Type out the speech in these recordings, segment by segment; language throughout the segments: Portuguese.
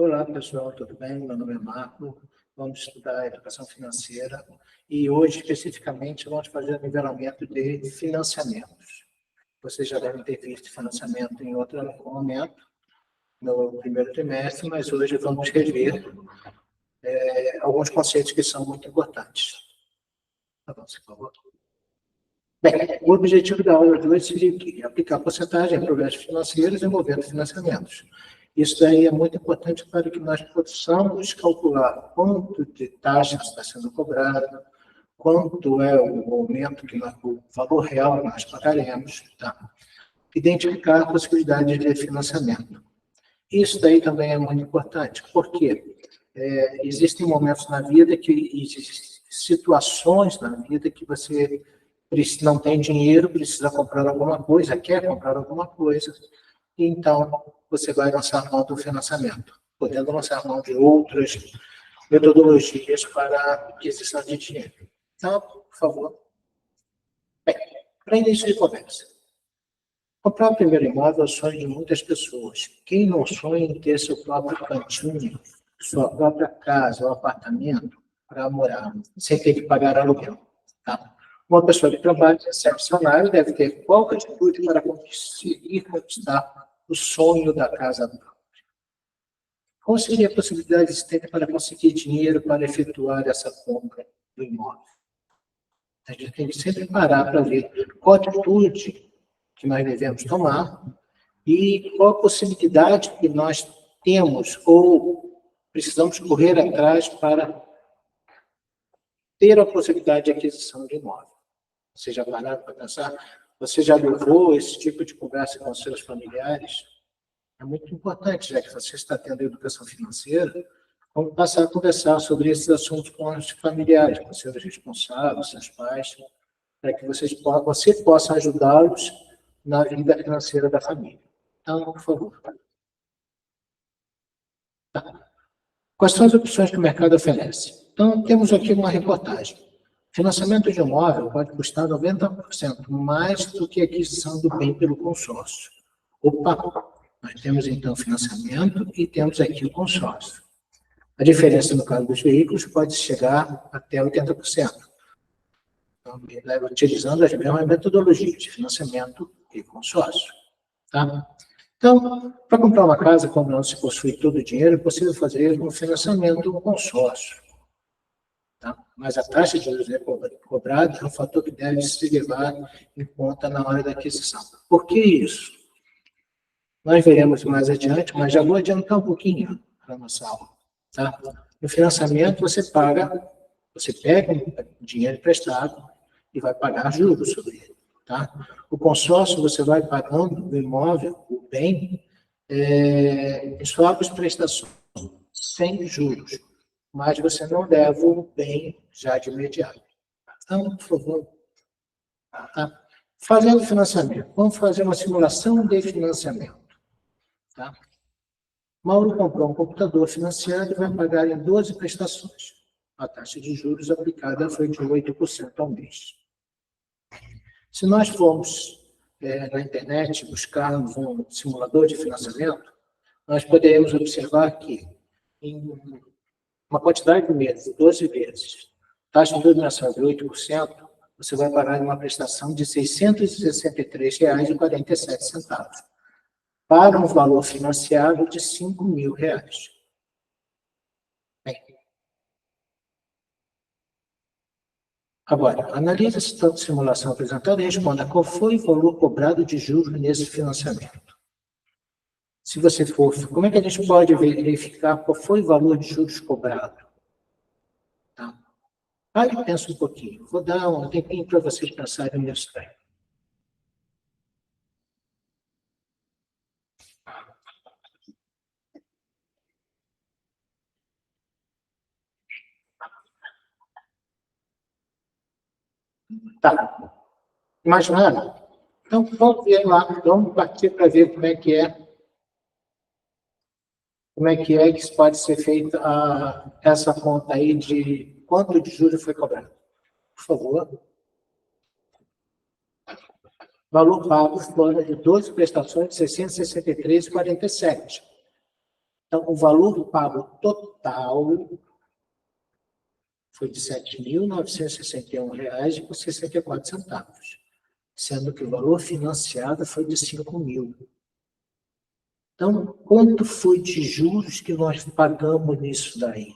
Olá, pessoal, tudo bem? Meu nome é Marco. Vamos estudar educação financeira e hoje, especificamente, vamos fazer o nivelamento de financiamentos. Vocês já devem ter visto financiamento em outro momento, no primeiro trimestre, mas hoje vamos rever alguns conceitos que são muito importantes. Avance, por favor. Bem, o objetivo da aula de hoje seria aplicar porcentagem em programas financeiros envolvendo financiamentos. Isso daí é muito importante para que nós possamos calcular quanto de taxa está sendo cobrada, quanto é o aumento o valor real que nós pagaremos, tá? Identificar a possibilidade de financiamento. Isso daí também é muito importante, porque existem momentos na vida existem situações na vida que você não tem dinheiro, precisa comprar alguma coisa, quer comprar alguma coisa, então você vai lançar mão do financiamento, podendo lançar mão de outras metodologias para aquisição de dinheiro. Então, por favor. Bem, para início de conversa. Comprar o primeiro imóvel é o sonho de muitas pessoas. Quem não sonha em ter seu próprio cantinho, sua própria casa ou apartamento para morar, sem ter que pagar aluguel? Tá? Uma pessoa que trabalha e recebe salário deve ter qualquer atitude para conseguir conquistar o sonho da casa própria. Qual seria a possibilidade de ter para conseguir dinheiro para efetuar essa compra do imóvel? A gente tem que sempre parar para ver qual atitude que nós devemos tomar e qual a possibilidade que nós temos ou precisamos correr atrás para ter a possibilidade de aquisição de imóvel. Você já pararam para pensar? Você já levou esse tipo de conversa com os seus familiares? É muito importante, já que você está tendo educação financeira, vamos passar a conversar sobre esses assuntos com os familiares, com seus responsáveis, seus pais, para que você possa ajudá-los na vida financeira da família. Então, por favor. Tá. Quais são as opções que o mercado oferece? Então, temos aqui uma reportagem. Financiamento de imóvel pode custar 90% mais do que a aquisição do bem pelo consórcio. Opa! Nós temos, então, financiamento e temos aqui o consórcio. A diferença no caso dos veículos pode chegar até 80%. Então, utilizando as mesmas metodologias de financiamento e consórcio. Tá? Então, para comprar uma casa, como não se possui todo o dinheiro, é possível fazer um financiamento ou consórcio. Tá? Mas a taxa de juros cobrada é um fator que deve se levar em conta na hora da aquisição. Por que isso? Nós veremos mais adiante, mas já vou adiantar um pouquinho para a nossa aula. Tá? No financiamento, você pega o dinheiro emprestado e vai pagar juros sobre ele. Tá? O consórcio, você vai pagando o imóvel, o bem, em suaves prestações, sem juros. Mas você não leva o bem já de imediato. Então, por favor. Tá? Fazendo financiamento. Vamos fazer uma simulação de financiamento. Tá? Mauro comprou um computador financiado e vai pagar em 12 prestações. A taxa de juros aplicada foi de 8% ao mês. Se nós formos na internet buscarmos um simulador de financiamento, nós poderemos observar que em uma quantidade de meses, 12 vezes, taxa de duração de 8%, você vai pagar em uma prestação de R$ 663,47, para um valor financiado de R$ 5.000. Agora, analise a simulação apresentada e responda qual foi o valor cobrado de juros nesse financiamento. Se você for, como é que a gente pode verificar qual foi o valor de juros cobrado? Tá? Aí pensa um pouquinho. Vou dar um tempinho para vocês pensarem nisso daí. Tá. Imaginaram? Então, vamos ver lá, vamos partir para ver como é que pode ser feita essa conta aí de quanto de juros foi cobrado. Por favor. Valor pago fora de 12 prestações de R$ 663,47. Então, o valor pago total foi de R$ 7.961,64, sendo que o valor financiado foi de R$ 5.000. Então, quanto foi de juros que nós pagamos nisso daí?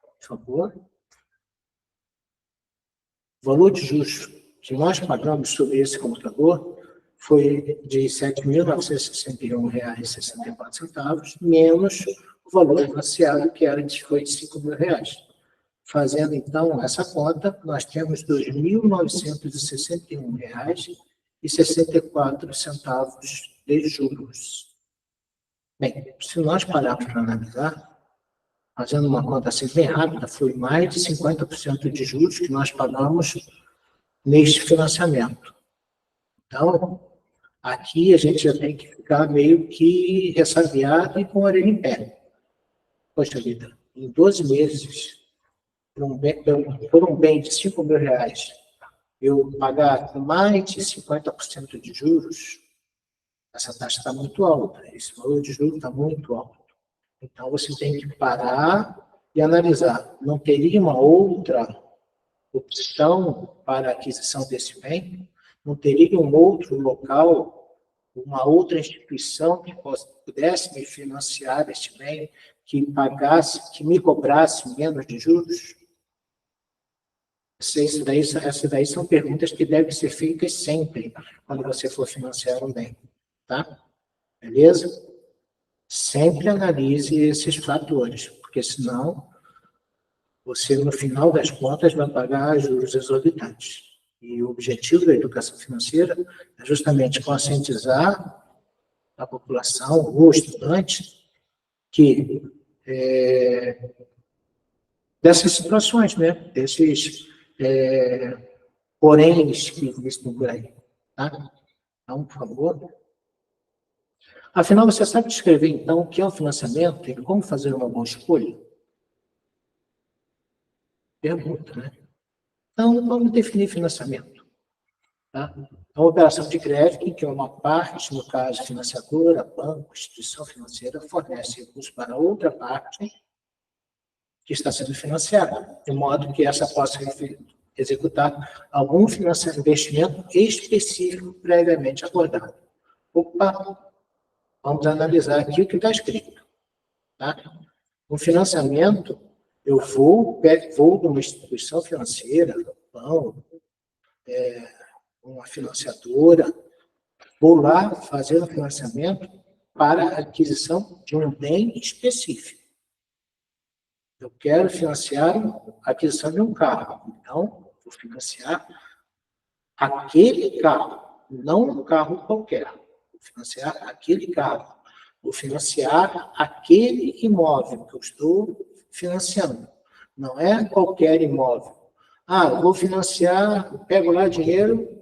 Por favor. O valor de juros que nós pagamos sobre esse computador foi de R$ 7.961,64, menos o valor financiado, que foi de R$ 5.000. Fazendo, então, essa conta, nós temos R$ 2.961,64 de juros. Bem, se nós pararmos para analisar, fazendo uma conta assim bem rápida, foi mais de 50% de juros que nós pagamos neste financiamento. Então, aqui a gente já tem que ficar meio que ressabiado e com a orelha em pé. Poxa vida, em 12 meses, por um bem de R$ 5.000, eu pagar mais de 50% de juros, essa taxa está muito alta, esse valor de juros está muito alto. Então, você tem que parar e analisar. Não teria uma outra opção para a aquisição desse bem? Não teria um outro local, uma outra instituição que pudesse me financiar este bem, que me cobrasse menos de juros? Essas daí são perguntas que devem ser feitas sempre quando você for financiar um bem. Tá? Beleza? Sempre analise esses fatores, porque senão você, no final das contas, vai pagar juros exorbitantes. E o objetivo da educação financeira é justamente conscientizar a população, o estudante, que dessas situações, né? Desses poréns que existem por aí. Tá? Então, por favor. Afinal, você sabe descrever, então, o que é o financiamento e como fazer uma boa escolha? Pergunta, né? Então, vamos definir financiamento. Tá? É uma operação de crédito em que uma parte, no caso financiadora, banco, instituição financeira, fornece recursos para outra parte que está sendo financiada, de modo que essa possa executar algum investimento específico previamente acordado. Opa! Vamos analisar aqui o que está escrito. Tá? No financiamento, eu vou de uma instituição financeira, uma financiadora, vou lá fazer um financiamento para a aquisição de um bem específico. Eu quero financiar a aquisição de um carro. Então, vou financiar aquele carro, não um carro qualquer. Vou financiar aquele carro. Vou financiar aquele imóvel que eu estou financiando. Não é qualquer imóvel. Eu vou financiar, pego lá dinheiro,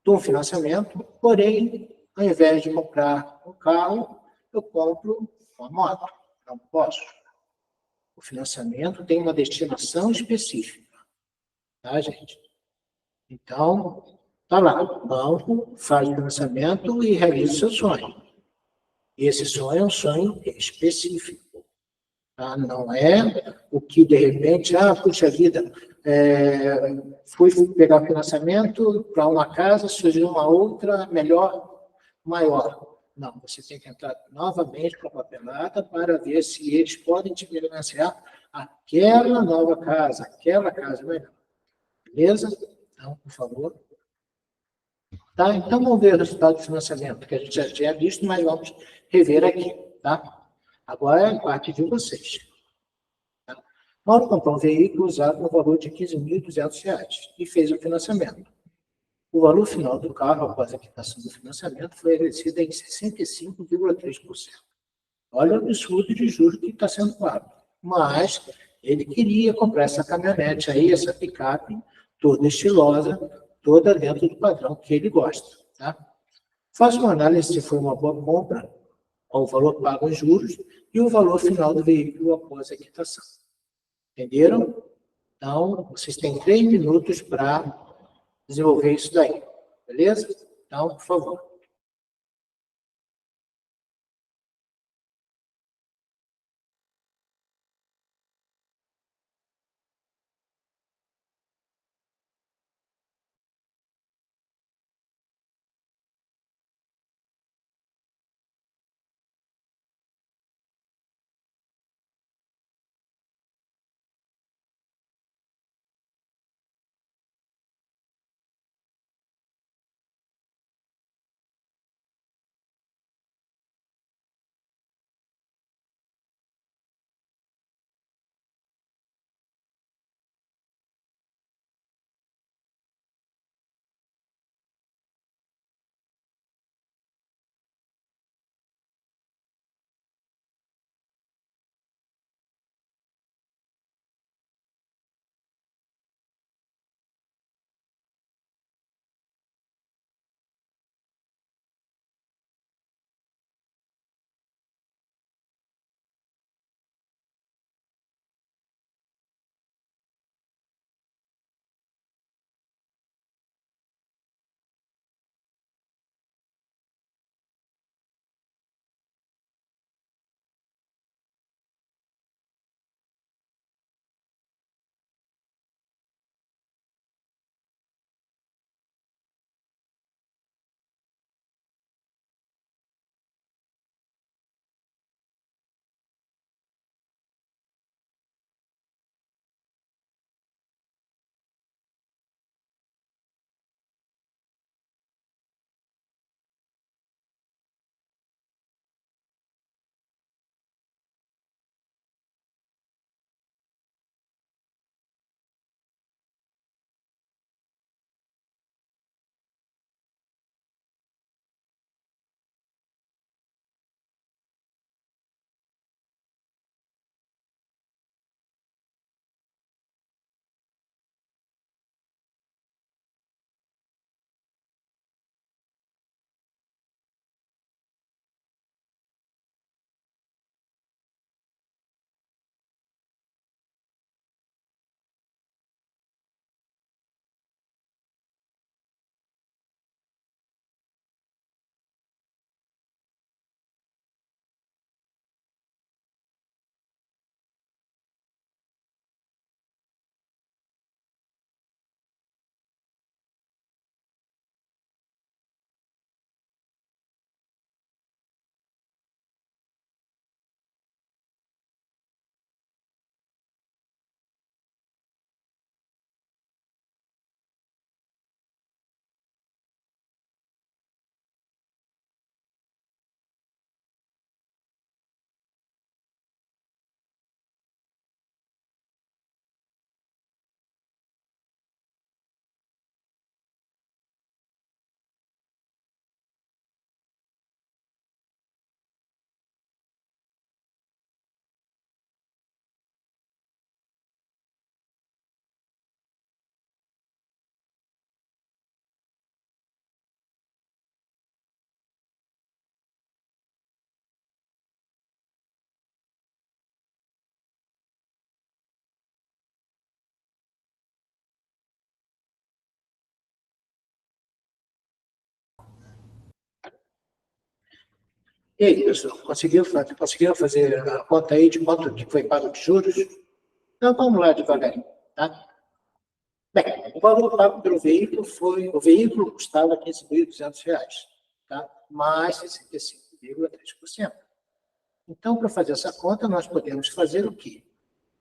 dou um financiamento, porém, ao invés de comprar um carro, eu compro uma moto. Não posso. O financiamento tem uma destinação específica. Tá, gente? Então, tá lá, o banco faz o financiamento e realiza o seu sonho. E esse sonho é um sonho específico. Tá? Não é o que, de repente, puxa vida, fui pegar financiamento para uma casa, surgiu uma outra melhor, maior. Não, você tem que entrar novamente com a papelada para ver se eles podem te financiar aquela nova casa, aquela casa melhor. Beleza? Então, por favor. Tá? Então, vamos ver o resultado do financiamento, que a gente já tinha visto, mas vamos rever aqui. Tá? Agora é a parte de vocês. Tá? Mauro comprou um veículo usado no valor de R$ 15.200 e fez o financiamento. O valor final do carro, após a quitação do financiamento, foi reduzido em 65,3%. Olha o absurdo de juros que está sendo pago. Mas ele queria comprar essa caminhonete aí, essa picape, toda estilosa, toda dentro do padrão que ele gosta. Tá? Faça uma análise se foi uma boa compra, ao valor pago em juros e o valor final do veículo após a quitação. Entenderam? Então, vocês têm 3 minutos para desenvolver isso daí. Beleza? Então, por favor. E aí, pessoal, conseguiu fazer a conta aí de quanto que foi pago de juros? Então, vamos lá devagarinho, tá? Bem, o valor pago pelo veículo o veículo custava R$ 15.200, tá? Mais 65,3%. Então, para fazer essa conta, nós podemos fazer o quê?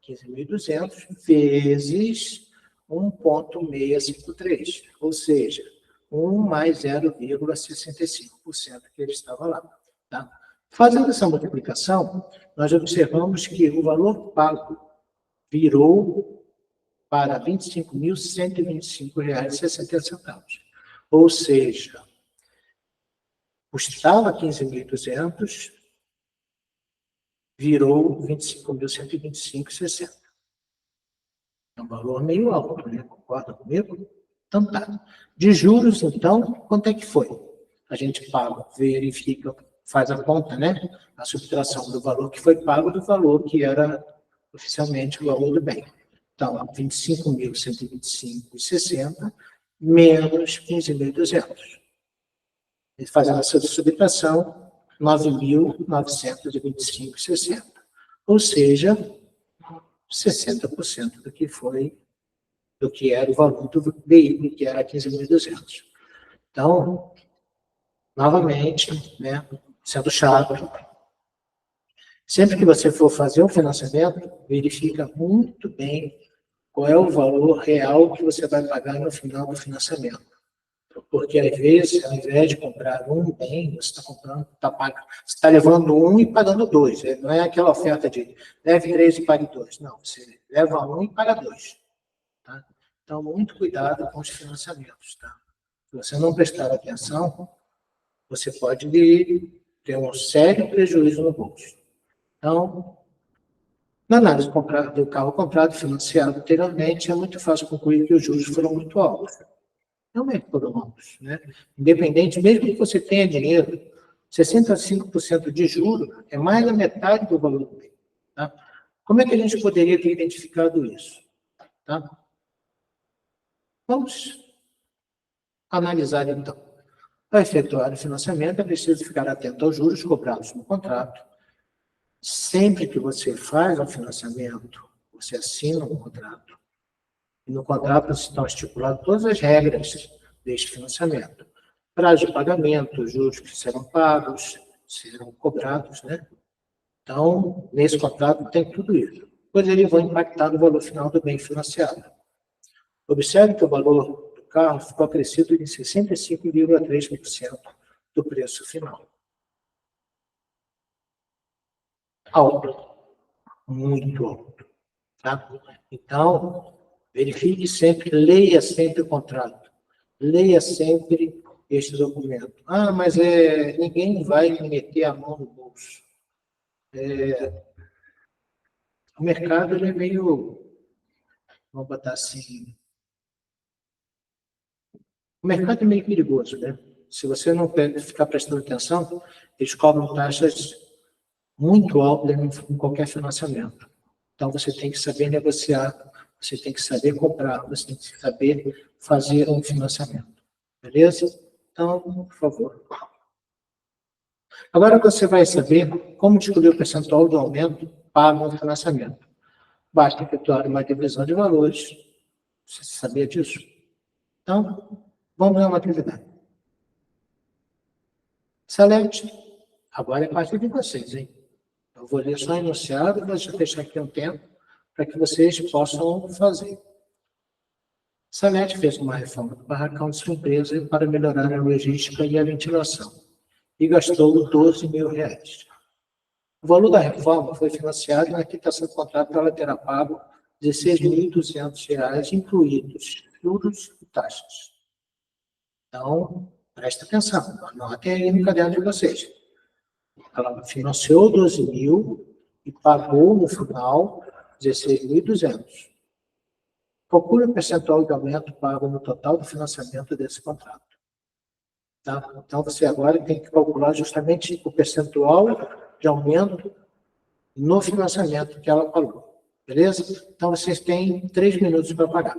15.200 vezes 1,653, ou seja, 1 mais 0,65% que ele estava lá. Tá? Fazendo essa multiplicação, nós observamos que o valor pago virou para R$ 25.125,60. Ou seja, custava 15.200, virou 25.125,60. É um valor meio alto, né? Concorda comigo? Então tá. De juros, então, quanto é que foi? A gente paga, verifica, faz a conta, né? A subtração do valor que foi pago do valor que era oficialmente o valor do bem. Então, 25.125,60 menos 15.200. Fazendo essa subtração, 9.925,60. Ou seja, 60% do que era o valor do veículo, que era 15.200. Então, novamente, né, sendo chato, sempre que você for fazer um financiamento, verifica muito bem qual é o valor real que você vai pagar no final do financiamento. Porque, às vezes, ao invés de comprar um bem, você está comprando, você está levando um e pagando dois. Não é aquela oferta de leve 3 e pague 2. Não, você leva um e paga 2. Tá? Então, muito cuidado com os financiamentos. Tá? Se você não prestar atenção, você pode ter um sério prejuízo no bolso. Então, na análise do carro comprado financiado anteriormente, é muito fácil concluir que os juros foram muito altos. Realmente foram altos. Né? Independente, mesmo que você tenha dinheiro, 65% de juros é mais da metade do valor do bem. Tá? Como é que a gente poderia ter identificado isso? Tá? Vamos analisar, então. Para efetuar o financiamento, é preciso ficar atento aos juros cobrados no contrato. Sempre que você faz um financiamento, você assina um contrato. E no contrato estão estipuladas todas as regras deste financiamento. Prazo de pagamento, juros que serão pagos, serão cobrados, né? Então, nesse contrato tem tudo isso. Pois eles vão impactar no valor final do bem financiado. Observe que o valor do carro ficou acrescido em 65,3% do preço final. Alto, muito alto. Tá? Então, verifique sempre, leia sempre o contrato. Leia sempre este documento. Ah, mas ninguém vai meter a mão no bolso. O mercado ele é meio, vamos botar assim, o mercado é meio perigoso, né? Se você não ficar prestando atenção, eles cobram taxas muito altas em qualquer financiamento. Então, você tem que saber negociar, você tem que saber comprar, você tem que saber fazer um financiamento. Beleza? Então, por favor. Agora você vai saber como descobrir o percentual do aumento pago no financiamento. Basta efetuar uma divisão de valores. Você sabia disso? Então, vamos ver uma atividade. Select. Agora é parte de vocês, hein? Eu vou ler só o enunciado, vou deixar aqui um tempo para que vocês possam fazer. Select fez uma reforma do barracão de sua empresa para melhorar a logística e a ventilação e gastou R$ 12.000. O valor da reforma foi financiado na quitação do contrato, ela terá pago R$ 16.200, incluídos juros e taxas. Então, presta atenção, anotem aí no caderno de vocês. Ela financiou 12.000 e pagou no final 16.200. Calcule o percentual de aumento pago no total do financiamento desse contrato. Tá? Então, você agora tem que calcular justamente o percentual de aumento no financiamento que ela pagou. Beleza? Então, vocês têm 3 minutos para pagar,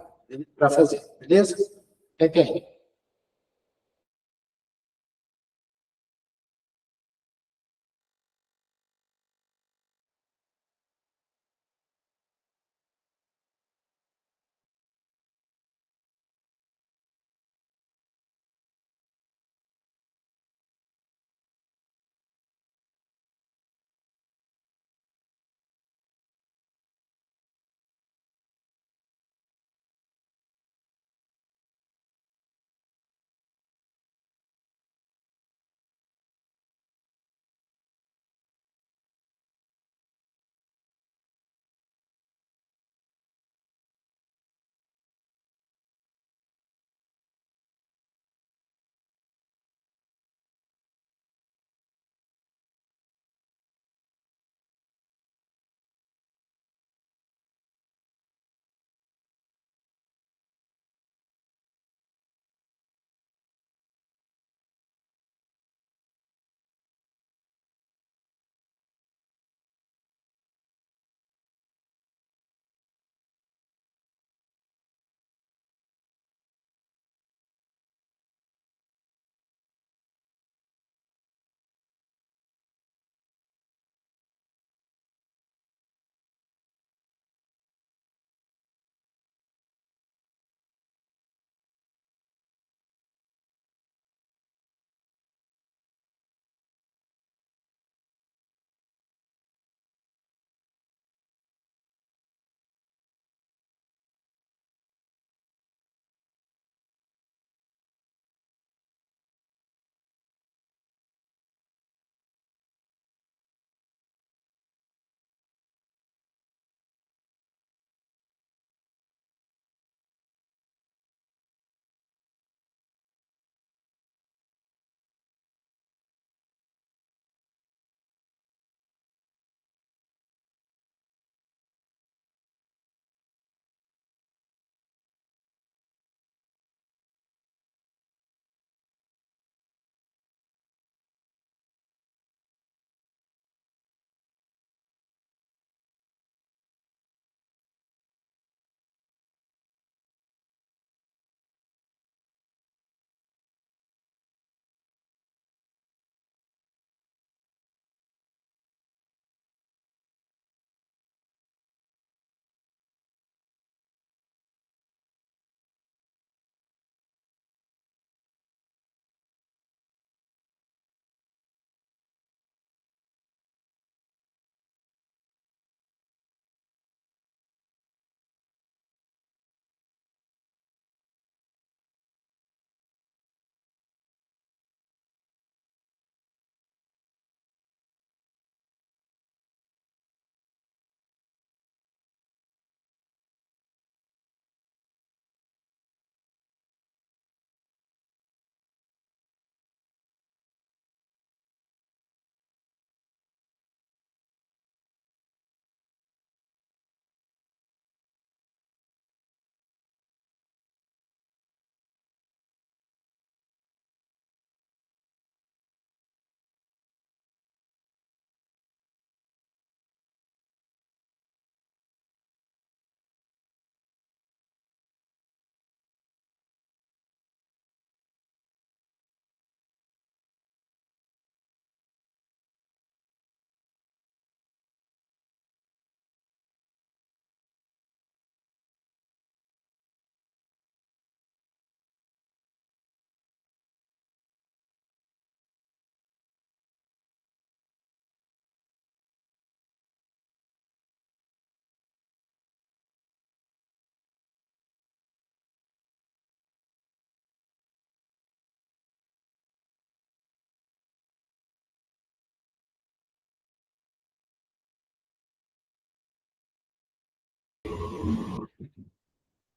para fazer. Beleza? Quem?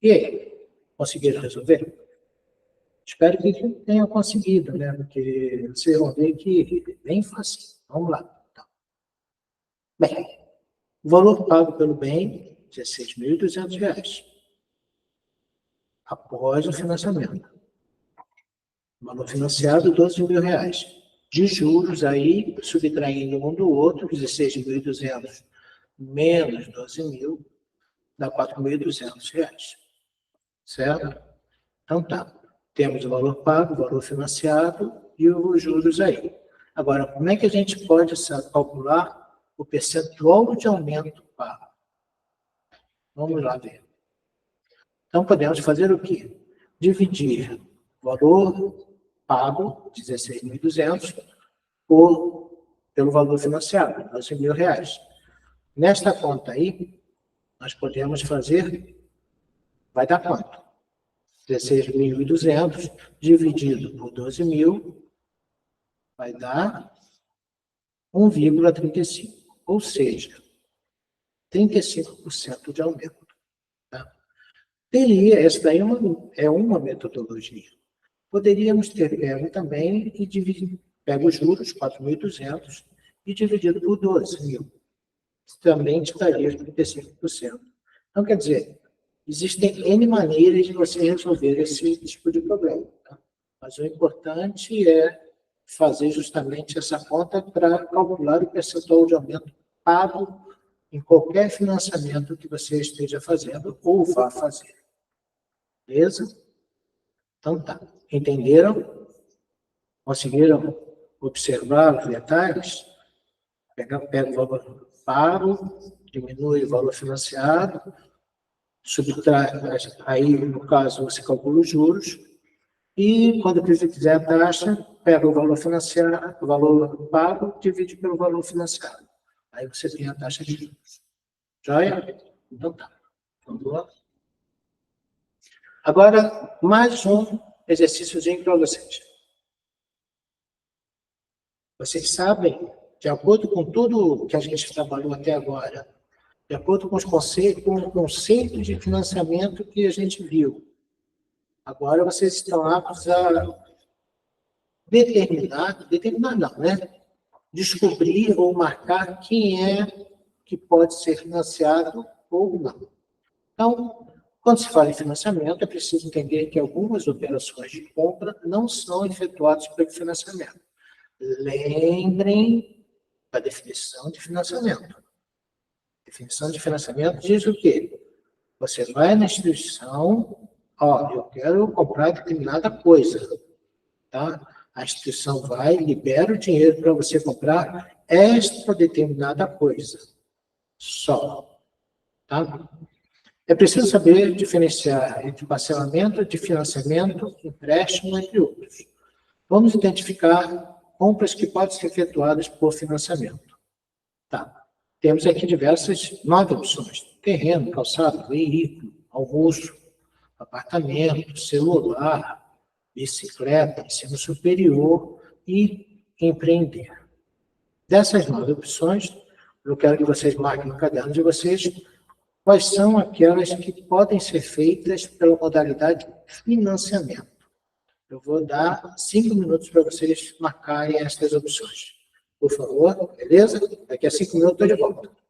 E aí, conseguiram resolver? Espero que tenham conseguido, né? Porque vocês vão ver que é bem fácil. Vamos lá. Então, bem, o valor pago pelo bem, R$ 16.200, após o financiamento. O valor financiado, R$ 12.000. De juros aí, subtraindo um do outro, 16.200 menos 12.000, dá R$ 4.200. Certo? Então tá. Temos o valor pago, o valor financiado e os juros aí. Agora, como é que a gente pode calcular o percentual de aumento pago? Vamos lá ver. Então, podemos fazer o quê? Dividir o valor pago, 16.200, pelo valor financiado, R$ 12.000. Nesta conta aí, nós podemos fazer, vai dar quanto? 16.200 dividido por 12.000 vai dar 1,35, ou seja, 35% de aumento. Tá? Essa daí é uma metodologia. Poderíamos ter pego também e dividido, pego os juros, 4.200, e dividido por 12.000. Também te daria 35%. Então, quer dizer, existem N maneiras de você resolver esse tipo de problema. Tá? Mas o importante é fazer justamente essa conta para calcular o percentual de aumento pago em qualquer financiamento que você esteja fazendo ou vá fazer. Beleza? Então tá. Entenderam? Conseguiram observar os detalhes? Pega o valor pago, diminui o valor financiado, subtrai, aí no caso você calcula os juros, e quando você quiser a taxa, pega o valor financiado, o valor pago, divide pelo valor financiado. Aí você tem a taxa de juros. Joia? Então tá. Vamos lá. Agora, mais um exercíciozinho para vocês. Vocês sabem, de acordo com tudo que a gente trabalhou até agora, de acordo com os conceitos, com o conceito de financiamento que a gente viu, agora vocês estão aptos a determinar não, né? Descobrir ou marcar quem é que pode ser financiado ou não. Então, quando se fala em financiamento, é preciso entender que algumas operações de compra não são efetuadas pelo financiamento. Lembrem da definição de financiamento. A definição de financiamento diz o quê? Você vai na instituição, eu quero comprar determinada coisa, tá? A instituição vai, libera o dinheiro para você comprar esta determinada coisa. Só, tá? É preciso saber diferenciar entre parcelamento de financiamento, empréstimo, entre outros. Vamos identificar compras que podem ser efetuadas por financiamento. Tá. Temos aqui diversas 9 opções: terreno, calçado, veículo, almoço, apartamento, celular, bicicleta, ensino superior e empreender. Dessas 9 opções, eu quero que vocês marquem no caderno de vocês quais são aquelas que podem ser feitas pela modalidade financiamento. Eu vou dar 5 minutos para vocês marcarem estas opções. Por favor, beleza? Daqui a 5 minutos eu estou de volta.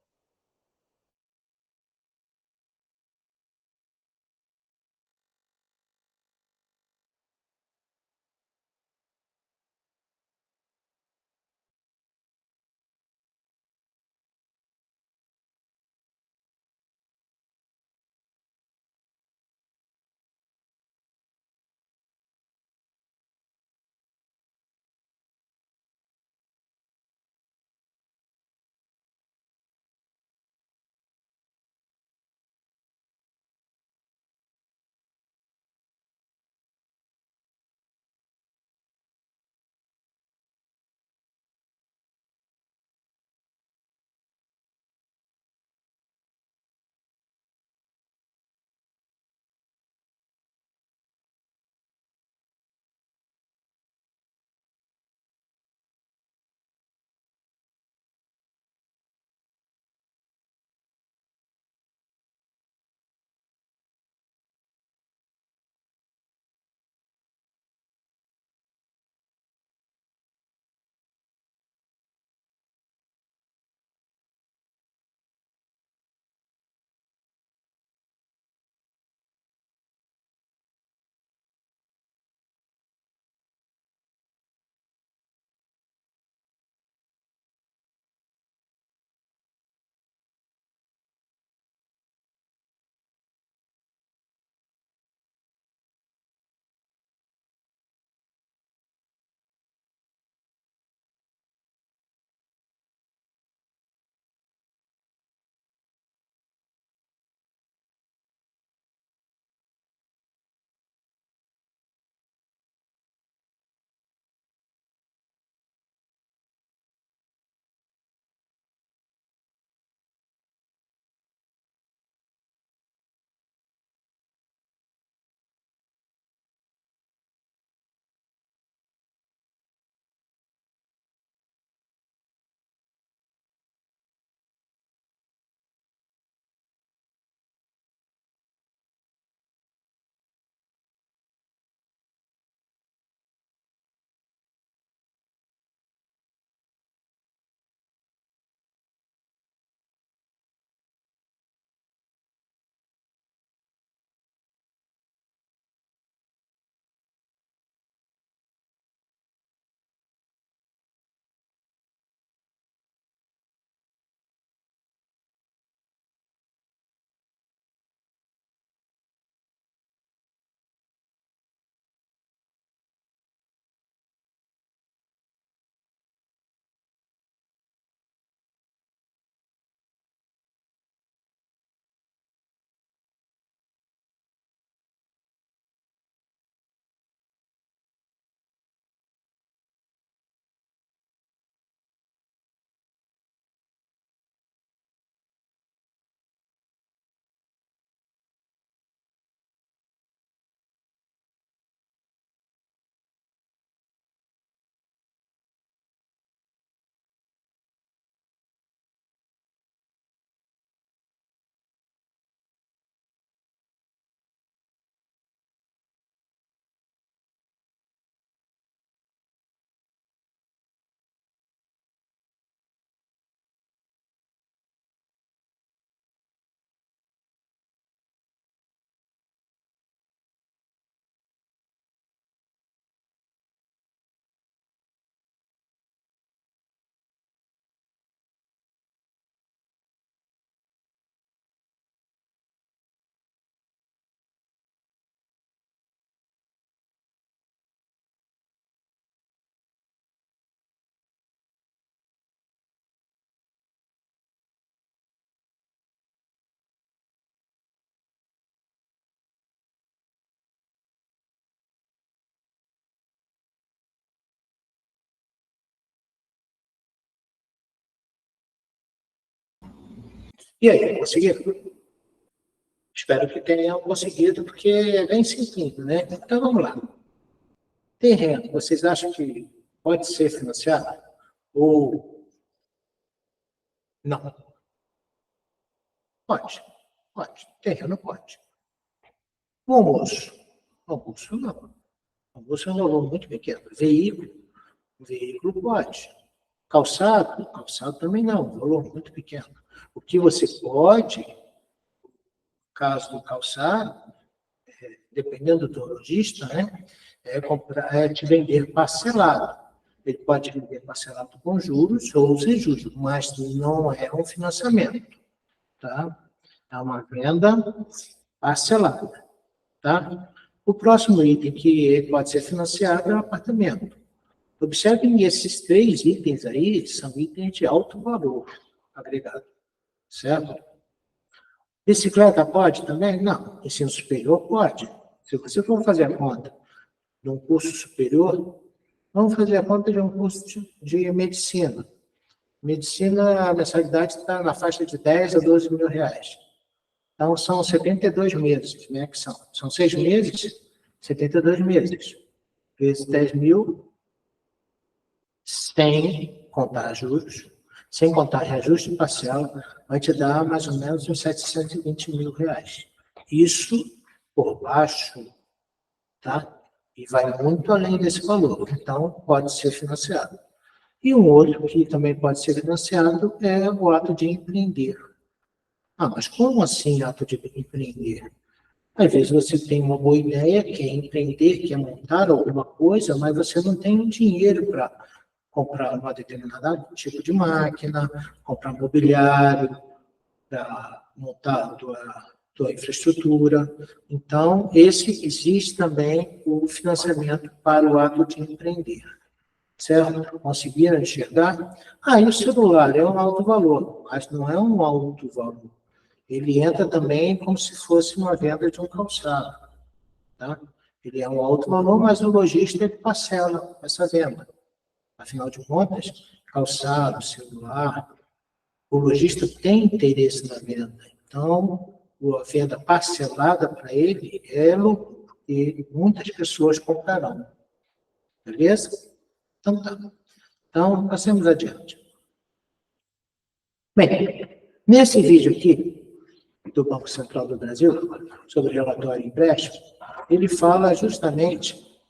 E aí, conseguiram? Espero que tenham conseguido, porque é bem simples, né? Então, vamos lá. Terreno, vocês acham que pode ser financiado? Ou não? Pode. Pode. Terreno pode. O almoço? Almoço não. Almoço é um valor muito pequeno. Veículo pode. Calçado? Calçado também não, um valor muito pequeno. O que você pode, no caso do calçado, dependendo do lojista, né, é te vender parcelado. Ele pode vender parcelado com juros ou sem juros, mas não é um financiamento, tá? É uma venda parcelada, tá? O próximo item que pode ser financiado é o apartamento. Observem que esses 3 itens aí são itens de alto valor agregado, certo? Bicicleta pode também? Não. Ensino superior pode. Se você for fazer a conta de um curso superior, vamos fazer a conta de um curso de medicina. Medicina, a mensalidade está na faixa de 10 a 12 mil reais. Então, são 72 meses, né? Que são 6 meses, 72 meses. Vezes 10 mil, sem contar juros, sem contar reajuste parcial, vai te dar mais ou menos uns 720 mil reais. Isso por baixo, tá? E vai muito além desse valor. Então, pode ser financiado. E um outro que também pode ser financiado é o ato de empreender. Ah, mas como assim ato de empreender? Às vezes você tem uma boa ideia, quer empreender, quer montar alguma coisa, mas você não tem dinheiro para comprar uma determinada tipo de máquina, comprar mobiliário, para montar a tua infraestrutura. Então, existe também o financiamento para o ato de empreender. Certo? Conseguiram enxergar? E o celular é um alto valor, mas não é um alto valor. Ele entra também como se fosse uma venda de um calçado. Tá? Ele é um alto valor, mas o lojista parcela essa venda. Afinal de contas, calçado, celular, o lojista tem interesse na venda. Então, a venda parcelada para ele é lucro, e muitas pessoas comprarão. Beleza? Então, tá. Então, passemos adiante. Bem, nesse vídeo aqui, do Banco Central do Brasil, sobre o relatório empréstimo, ele fala justamente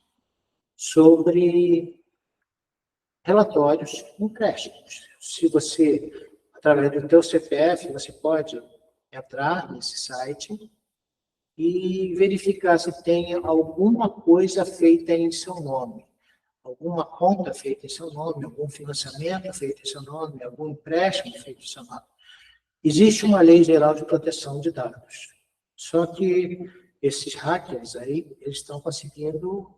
sobre relatórios empréstimos. Se você, através do teu CPF, você pode entrar nesse site e verificar se tem alguma coisa feita em seu nome, alguma conta feita em seu nome, algum financiamento feito em seu nome, algum empréstimo feito em seu nome. Existe uma lei geral de proteção de dados. Só que esses hackers aí, eles estão conseguindo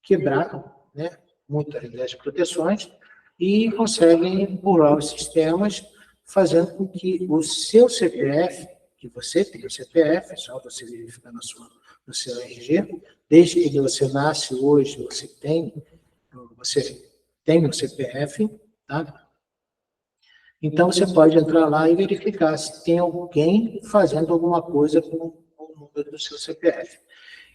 quebrar, né, muitas das proteções e conseguem burlar os sistemas, fazendo com que o seu CPF, que você tem o CPF, é só você verificar no seu RG, desde que você nasce hoje, você tem o CPF, tá? Então, você pode entrar lá e verificar se tem alguém fazendo alguma coisa com o número do seu CPF.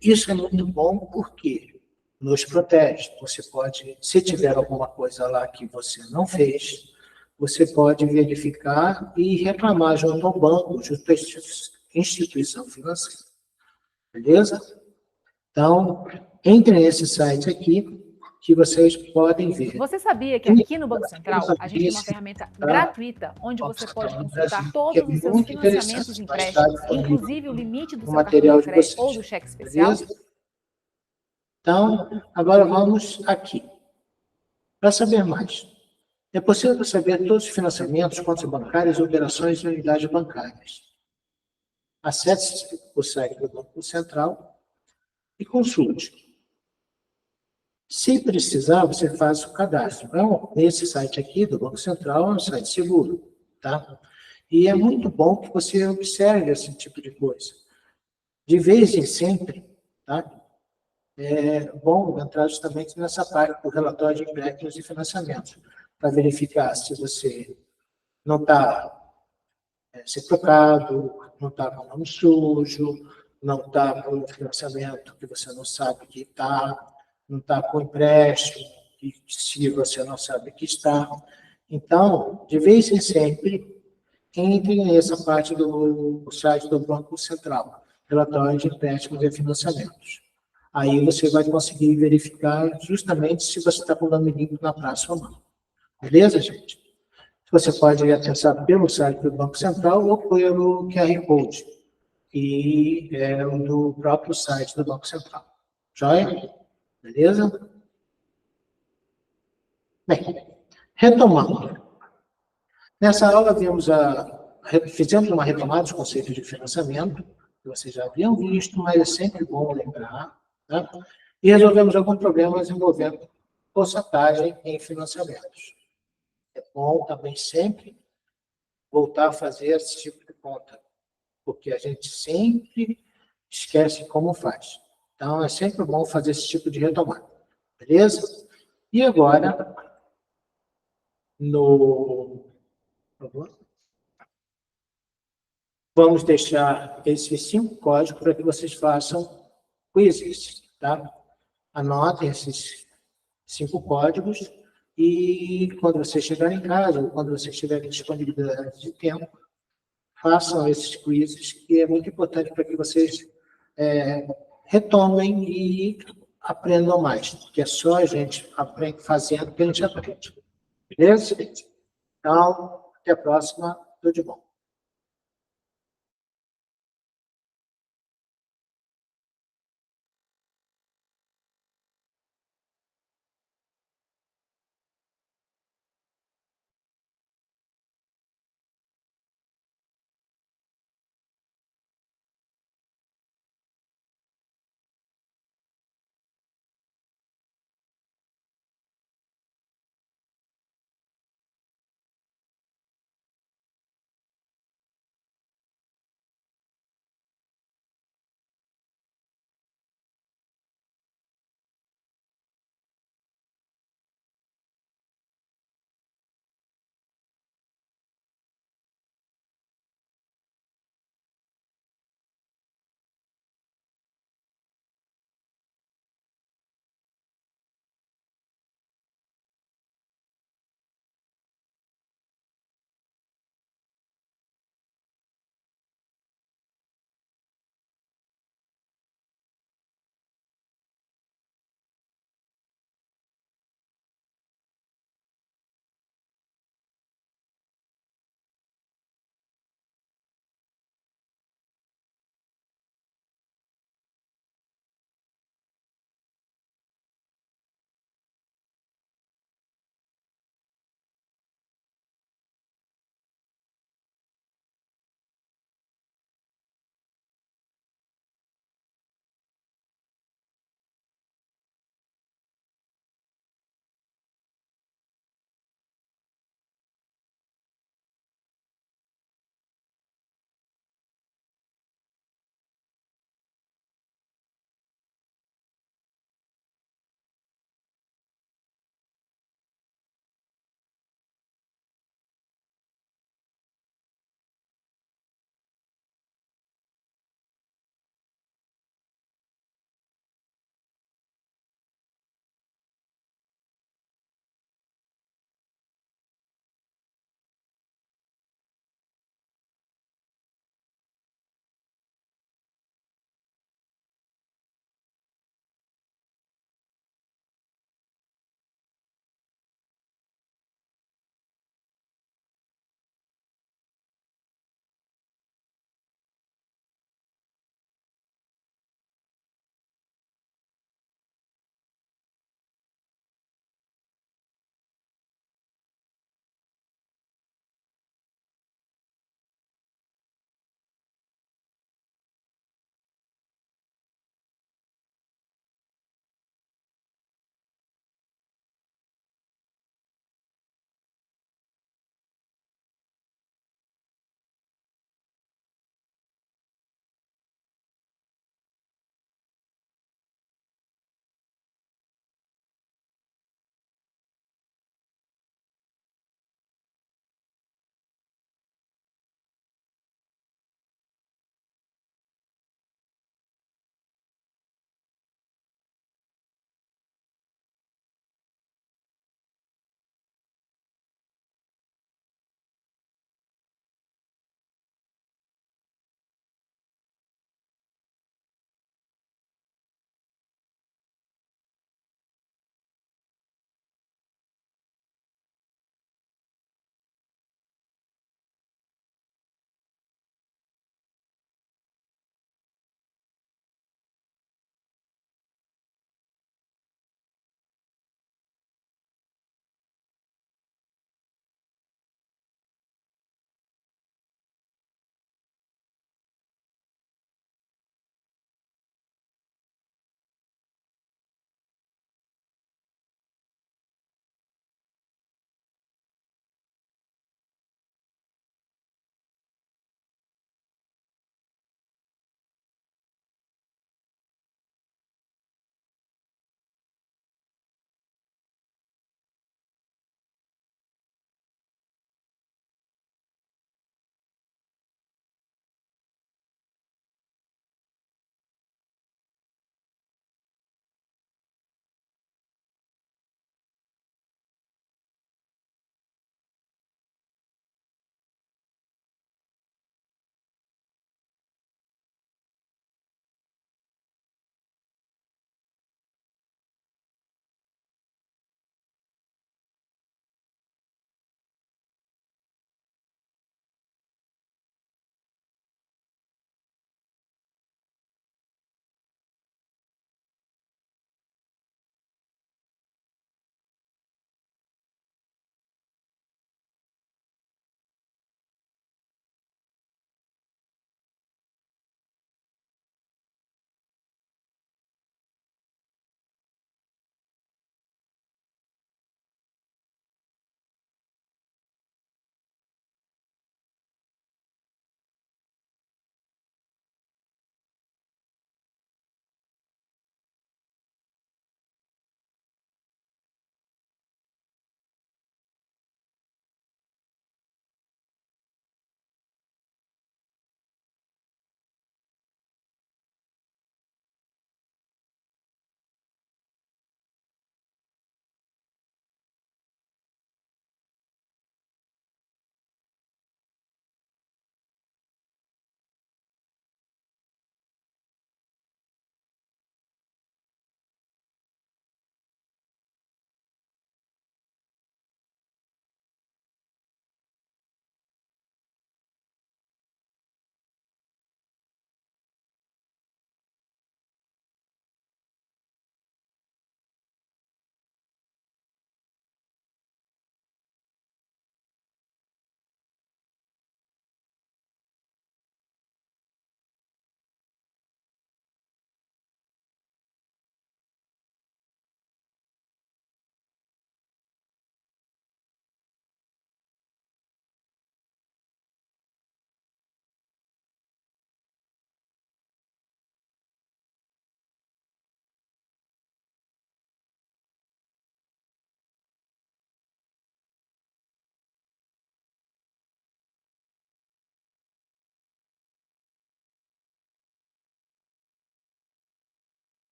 Isso é muito bom porque nos protege. Você pode, se tiver alguma coisa lá que você não fez, você pode verificar e reclamar junto ao banco, junto à instituição financeira. Beleza? Então, entre nesse site aqui, que vocês podem ver. Você sabia que aqui no Banco Central a gente tem uma ferramenta gratuita onde você pode consultar todos os seus financiamentos e empréstimos, inclusive o limite do seu cartão de crédito ou do cheque especial? Então, agora vamos aqui. Para saber mais, é possível saber todos os financiamentos, contas bancárias, operações e unidades bancárias. Acesse o site do Banco Central e consulte. Se precisar, você faz o cadastro. Então, esse site aqui do Banco Central é um site seguro, tá? E é muito bom que você observe esse tipo de coisa. De vez em sempre, tá? É bom entrar justamente nessa parte do relatório de empréstimos e financiamentos, para verificar se você não está ser trocado, não está com o nome sujo, não está com o financiamento que você não sabe que está, não está com o empréstimo, que se você não sabe que está. Então, de vez em sempre, entre nessa parte do site do Banco Central, relatório de empréstimos e financiamentos. Aí você vai conseguir verificar justamente se você está com o nome limpo na praça ou não. Beleza, gente? Você pode acessar pelo site do Banco Central ou pelo QR Code, que é o do próprio site do Banco Central. Joia? Beleza? Bem, retomando. Nessa aula fizemos uma retomada dos conceitos de financiamento, que vocês já haviam visto, mas é sempre bom lembrar, tá? E resolvemos alguns problemas envolvendo porcentagem em financiamentos. É bom também sempre voltar a fazer esse tipo de conta, porque a gente sempre esquece como faz. Então, é sempre bom fazer esse tipo de retomada. Beleza? E agora, por favor, vamos deixar esses 5 códigos para que vocês façam quizzes, tá? Anotem esses 5 códigos e quando vocês chegarem em casa, ou quando vocês tiverem disponibilidade de tempo, façam esses quizzes, que é muito importante para que vocês retomem e aprendam mais, porque é só a gente aprende fazendo que a gente aprende. Beleza? Então, até a próxima. Tudo de bom.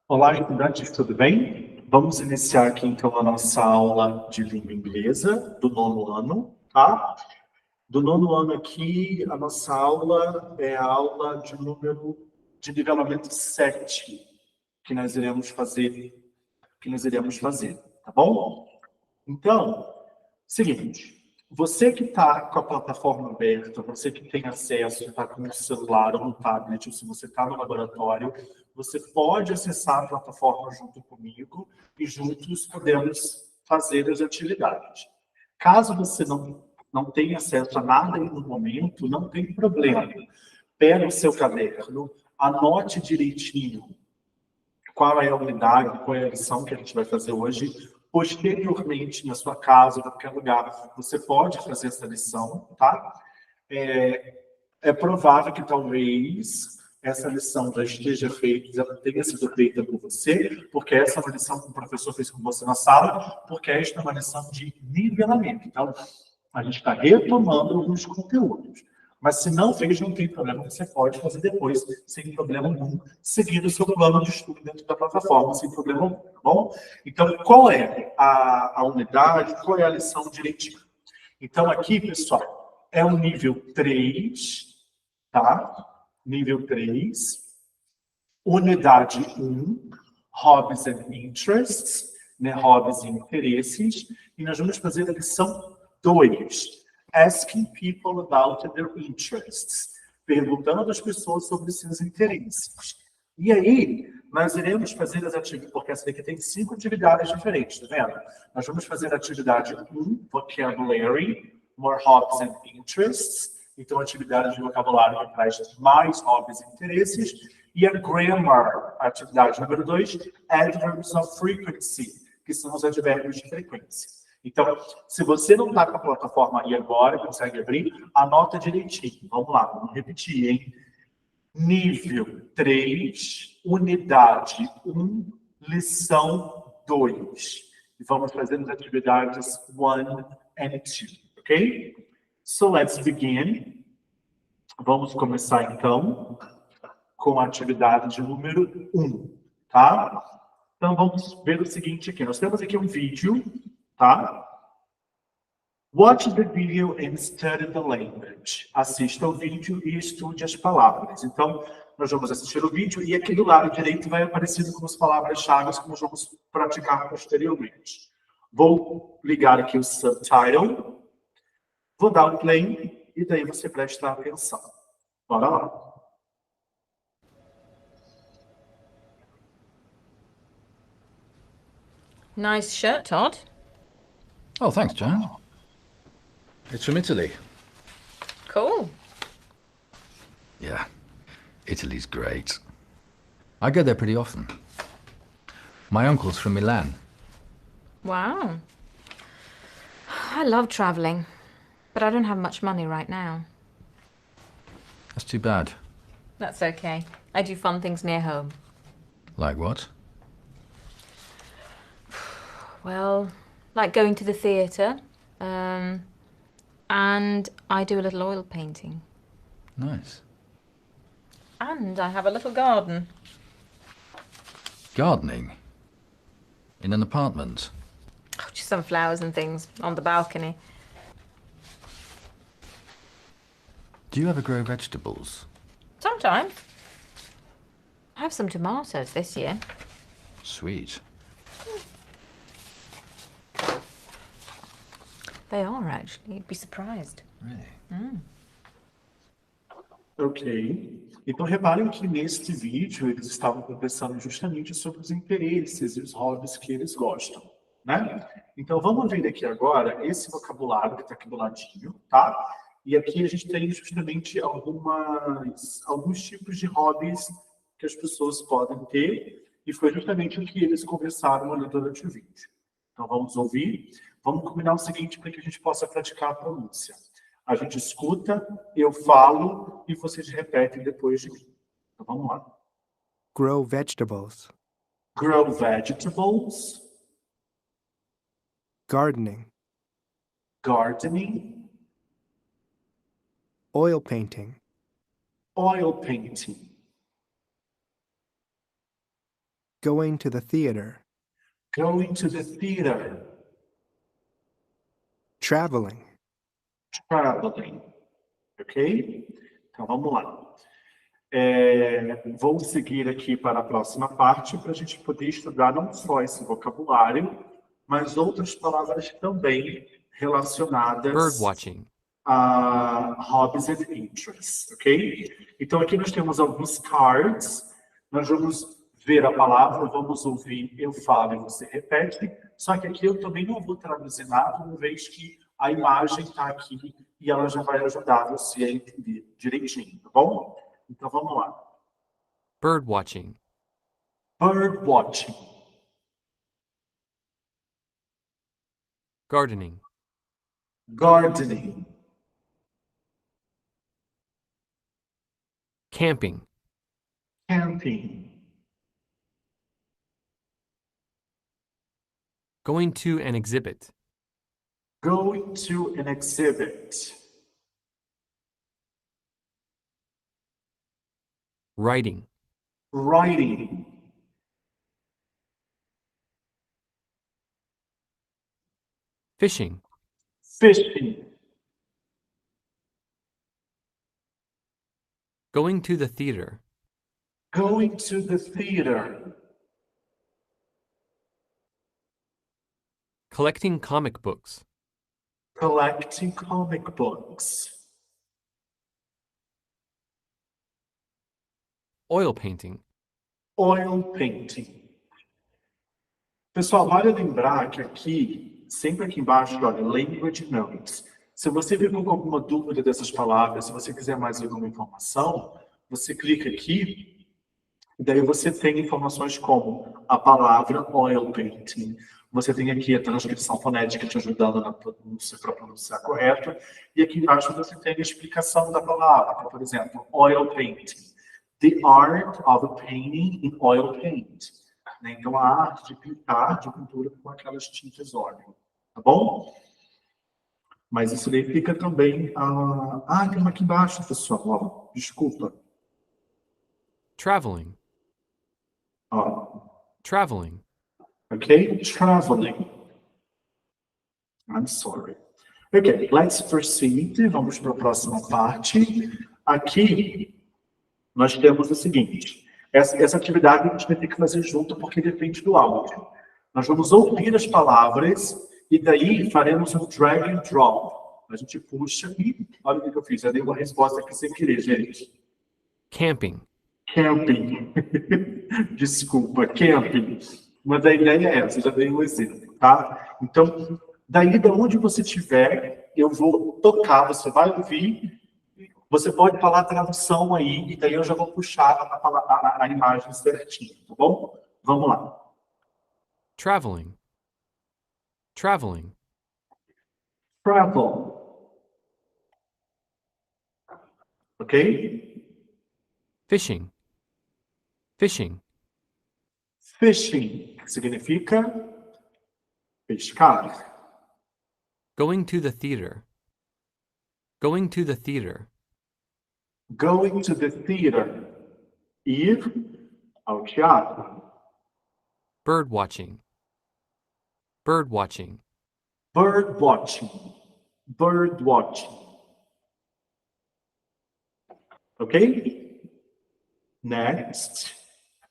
Olá, estudantes, tudo bem? Vamos iniciar aqui, então, a nossa aula de língua inglesa do 9º ano, tá? Do 9º ano aqui, a nossa aula é a aula de número de nivelamento 7, que nós iremos fazer, tá bom? Então, seguinte, você que está com a plataforma aberta, você que tem acesso, está com o celular ou no tablet, ou se você está no laboratório, você pode acessar a plataforma junto comigo e juntos podemos fazer as atividades. Caso você não tenha acesso a nada aí no momento, não tem problema. Pega o seu caderno, anote direitinho qual é a unidade, qual é a lição que a gente vai fazer hoje. Posteriormente, na sua casa, em qualquer lugar, você pode fazer essa lição, tá? É provável que talvez essa lição já esteja feita, já tenha sido feita por você, porque essa é uma lição que o professor fez com você na sala, porque esta é uma lição de nivelamento. Então, a gente está retomando alguns conteúdos. Mas se não fez, não tem problema, você pode fazer depois, sem problema algum, seguindo o seu plano de estudo dentro da plataforma, sem problema algum, tá bom? Então, qual é a unidade, qual é a lição direitinho? Então, aqui, pessoal, é o nível 3, tá? Nível 3, unidade 1, Hobbies and Interests, né? Hobbies e interesses, e nós vamos fazer a lição 2, Asking people about their interests, perguntando às pessoas sobre seus interesses. E aí, nós iremos fazer as atividades, porque essa daqui tem 5 atividades diferentes, tá vendo? Nós vamos fazer a atividade 1, Vocabulary, More Hobbies and Interests, então atividade de vocabulário que traz mais hobbies e interesses, e a Grammar, a atividade número 2, Adverbs of Frequency, que são os advérbios de frequência. Então, se você não está com a plataforma aí agora, consegue abrir, anota direitinho. Vamos lá, vamos repetir, hein? Nível 3, unidade 1, lição 2. E vamos fazer as atividades 1 and 2, ok? So, let's begin. Vamos começar, então, com a atividade número 1, tá? Então, vamos ver o seguinte aqui. Nós temos aqui um vídeo, tá? Watch the video and study the language. Assista o vídeo e estude as palavras. Então, nós vamos assistir o vídeo e aqui do lado direito vai aparecendo com as palavras-chave que nós vamos praticar posteriormente. Vou ligar aqui o subtitle, vou dar o play e daí você presta atenção. Bora lá. Nice shirt, Todd. Oh, thanks, Jan. It's from Italy. Cool. Yeah, Italy's great. I go there pretty often. My uncle's from Milan. Wow. I love traveling, but I don't have much money right now. That's too bad. That's okay. I do fun things near home. Like what? Well, like going to the theatre, and I do a little oil painting. Nice. And I have a little garden. Gardening? In an apartment? Oh, just some flowers and things on the balcony. Do you ever grow vegetables? Sometimes. I have some tomatoes this year. Sweet. They are, actually. You'd be surprised. Really? Ok. Então, reparem que neste vídeo eles estavam conversando justamente sobre os interesses e os hobbies que eles gostam, né? Então, vamos ver aqui agora esse vocabulário que está aqui do ladinho, tá? E aqui a gente tem justamente alguns tipos de hobbies que as pessoas podem ter, e foi justamente o que eles conversaram ali durante o vídeo. Então, vamos ouvir. Vamos combinar o seguinte para que a gente possa praticar a pronúncia. A gente escuta, eu falo e vocês repetem depois de mim. Então, vamos lá. Grow vegetables. Grow vegetables. Gardening. Gardening. Oil painting. Oil painting. Going to the theater. Going to the theater. Traveling. Traveling. Ok? Então, vamos lá. Vou seguir aqui para a próxima parte para a gente poder estudar não só esse vocabulário, mas outras palavras também relacionadas Birdwatching. a hobbies and interests, ok? Então, aqui nós temos alguns cards. Nós vamos ver a palavra, vamos ouvir, eu falo e você repete. Só que aqui eu também não vou traduzir nada, uma vez que a imagem está aqui e ela já vai ajudar você a entender direitinho, tá bom? Então, vamos lá. Birdwatching. Birdwatching. Gardening. Gardening. Camping. Camping. Going to an exhibit. Going to an exhibit. Writing. Writing. Fishing. Fishing. Going to the theater. Going to the theater. Collecting comic books. Collecting comic books. Oil painting. Oil painting. Pessoal, vale lembrar que aqui, sempre aqui embaixo, olha, language notes. Se você ficou com alguma dúvida dessas palavras, se você quiser mais alguma informação, você clica aqui, e daí você tem informações como a palavra oil painting. Você tem aqui a transcrição fonética te ajudando para pronunciar correto. E aqui embaixo você tem a explicação da palavra. Por exemplo, oil painting. The art of painting in oil paint. Então, a arte de pintar de pintura com aquelas tintas óleo. Tá bom? Mas isso daí fica também... tem uma aqui embaixo, pessoal. Ó, desculpa. Traveling. Traveling. Okay, traveling. I'm sorry. Okay, let's proceed. Vamos para a próxima parte. Aqui, nós temos o seguinte. Essa atividade a gente vai ter que fazer junto, porque depende do áudio. Nós vamos ouvir as palavras e daí faremos um drag and drop. A gente puxa e... Olha o que eu fiz. Eu dei uma resposta aqui sem querer, gente. Camping. Camping. Desculpa, camping. Mas a ideia é essa, já dei um exemplo, tá? Então, daí de onde você estiver, eu vou tocar, você vai ouvir, você pode falar a tradução aí, e daí eu já vou puxar a imagem certinho, tá bom? Vamos lá. Traveling. Traveling. Travel. Ok? Fishing. Fishing. Fishing, que significa pescar. Going to the theater. Going to the theater. Going to the theater. Ir ao teatro. Birdwatching. Birdwatching. Birdwatching. Birdwatching. Ok? Next.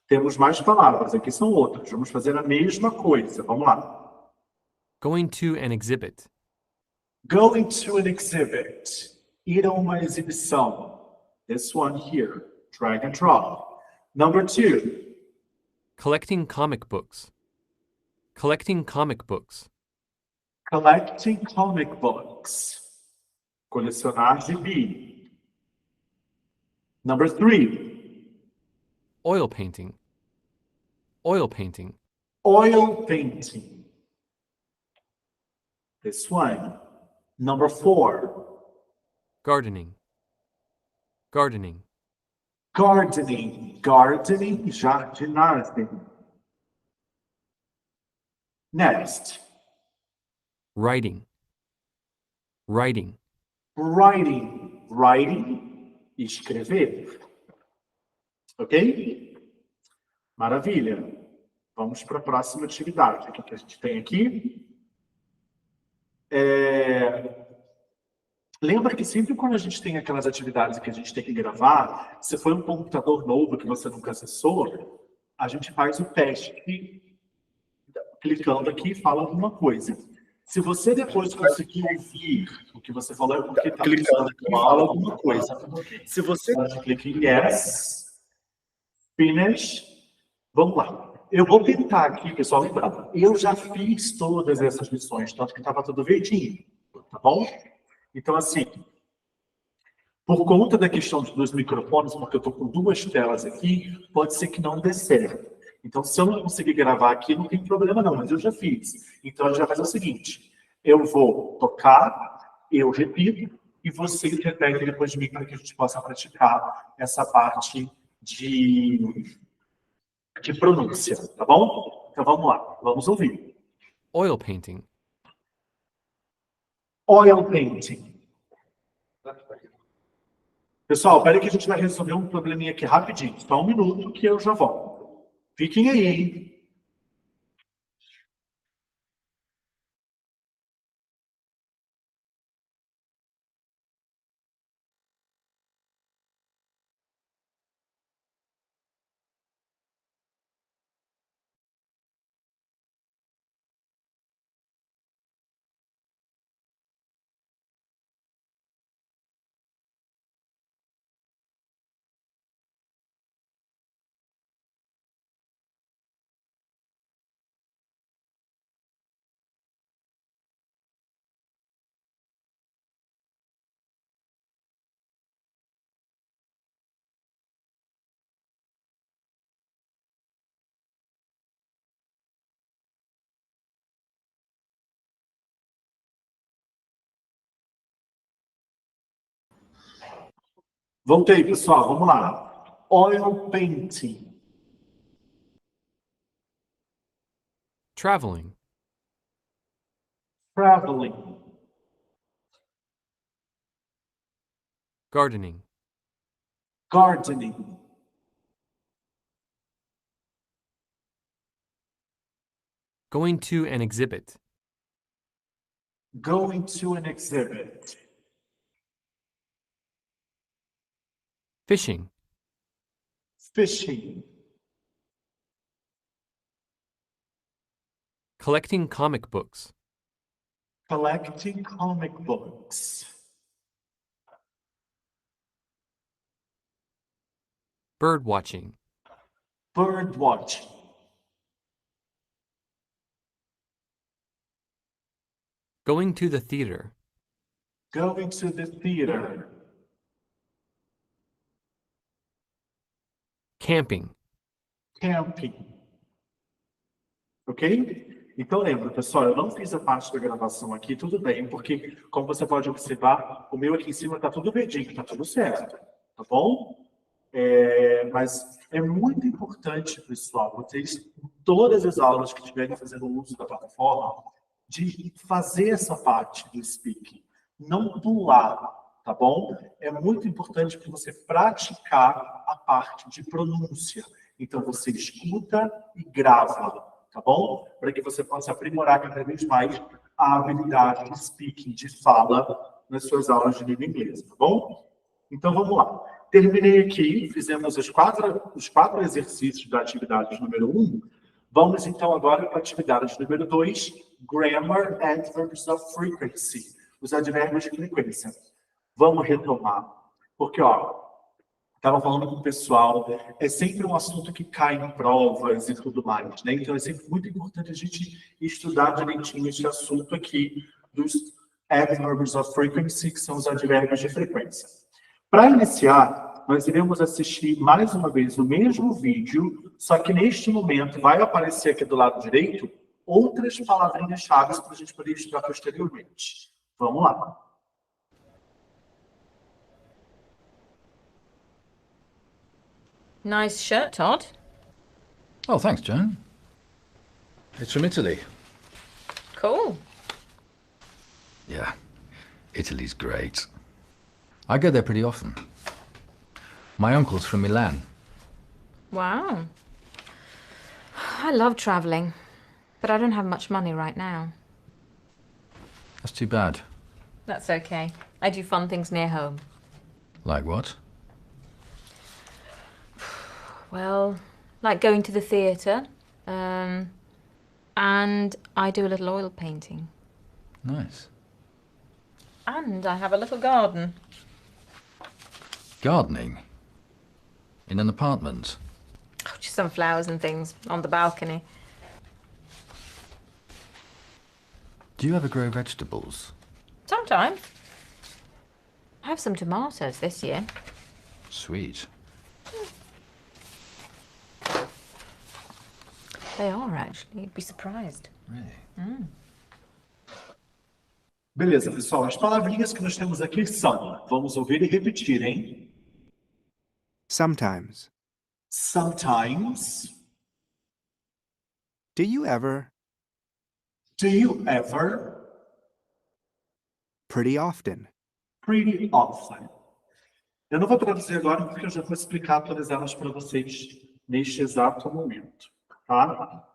Temos mais palavras. Aqui são outras. Vamos fazer a mesma coisa. Vamos lá. Going to an exhibit. Going to an exhibit. Ir a uma exibição. This one here. Drag and drop. Number 2. Collecting comic books. Collecting comic books. Collecting comic books. Colecionar gibi. Number 3. Oil painting. Oil painting. Oil painting. This one. Number 4. Gardening. Gardening. Gardening. Gardening, jardinagem. Next. Writing. Writing. Writing. Writing, escrever. Ok? Maravilha. Vamos para a próxima atividade. O que a gente tem aqui? Lembra que sempre quando a gente tem aquelas atividades que a gente tem que gravar, se for um computador novo que você nunca acessou, a gente faz o teste clicando aqui e fala alguma coisa. Se você depois conseguir ouvir o que você falou, é porque está clicando aqui e fala alguma coisa. Se você clica em yes, finish, vamos lá. Eu vou tentar aqui, pessoal, lembrar. Eu já fiz todas essas lições, tanto que estava tudo verdinho, tá bom? Então, assim, por conta da questão dos microfones, porque eu estou com 2 telas aqui, pode ser que não dê certo. Então, se eu não conseguir gravar aqui, não tem problema não, mas eu já fiz. Então, a gente vai fazer o seguinte, eu vou tocar, eu repito, e você repete depois de mim para que a gente possa praticar essa parte de pronúncia, tá bom? Então, vamos lá, vamos ouvir. Oil painting. Oil painting. Pessoal, espera que a gente vai resolver um probleminha aqui rapidinho. Só um minuto que eu já volto. Fiquem aí, hein? Voltei, pessoal, vamos lá. Oil painting. Traveling. Traveling. Gardening. Gardening. Going to an exhibit. Going to an exhibit. Fishing. Fishing. Collecting comic books. Collecting comic books. Bird watching. Bird watching. Going to the theater. Going to the theater. Camping. Camping. Ok? Então lembra, pessoal, eu não fiz a parte da gravação aqui, tudo bem, porque, como você pode observar, o meu aqui em cima está tudo verdinho, está tudo certo, tá bom? Mas é muito importante, pessoal, vocês, em todas as aulas que estiverem fazendo uso da plataforma, de fazer essa parte do speaking, não pular, tá bom? É muito importante para você praticar a parte de pronúncia. Então, você escuta e grava, tá bom? Para que você possa aprimorar cada vez mais a habilidade de speaking, de fala, nas suas aulas de língua inglesa, tá bom? Então, vamos lá. Terminei aqui, fizemos os quatro exercícios da atividade número 1. Vamos, então, agora para a atividade número 2, Grammar Adverbs of Frequency, os advérbios de frequência. Vamos retomar, porque, estava falando com o pessoal, é sempre um assunto que cai em provas e tudo mais, né? Então, é sempre muito importante a gente estudar direitinho esse assunto aqui dos Adverbs of Frequency, que são os advérbios de frequência. Para iniciar, nós iremos assistir mais uma vez o mesmo vídeo, só que neste momento vai aparecer aqui do lado direito outras palavrinhas-chave para a gente poder estudar posteriormente. Vamos lá. Nice shirt, Todd. Oh, thanks, Joan. It's from Italy. Cool. Yeah, Italy's great. I go there pretty often. My uncle's from Milan. Wow. I love traveling, but I don't have much money right now. That's too bad. That's okay. I do fun things near home. Like what? Well, like going to the theatre, and I do a little oil painting. Nice. And I have a little garden. Gardening? In an apartment? Oh, just some flowers and things on the balcony. Do you ever grow vegetables? Sometimes. I have some tomatoes this year. Sweet. They are, actually. You'd be surprised. Really? Beleza, pessoal. As palavrinhas que nós temos aqui são, vamos ouvir e repetir, hein? Sometimes. Sometimes. Do you ever? Do you ever? Pretty often. Pretty often. Eu não vou traduzir agora porque eu já vou explicar todas elas para vocês neste exato momento, tá?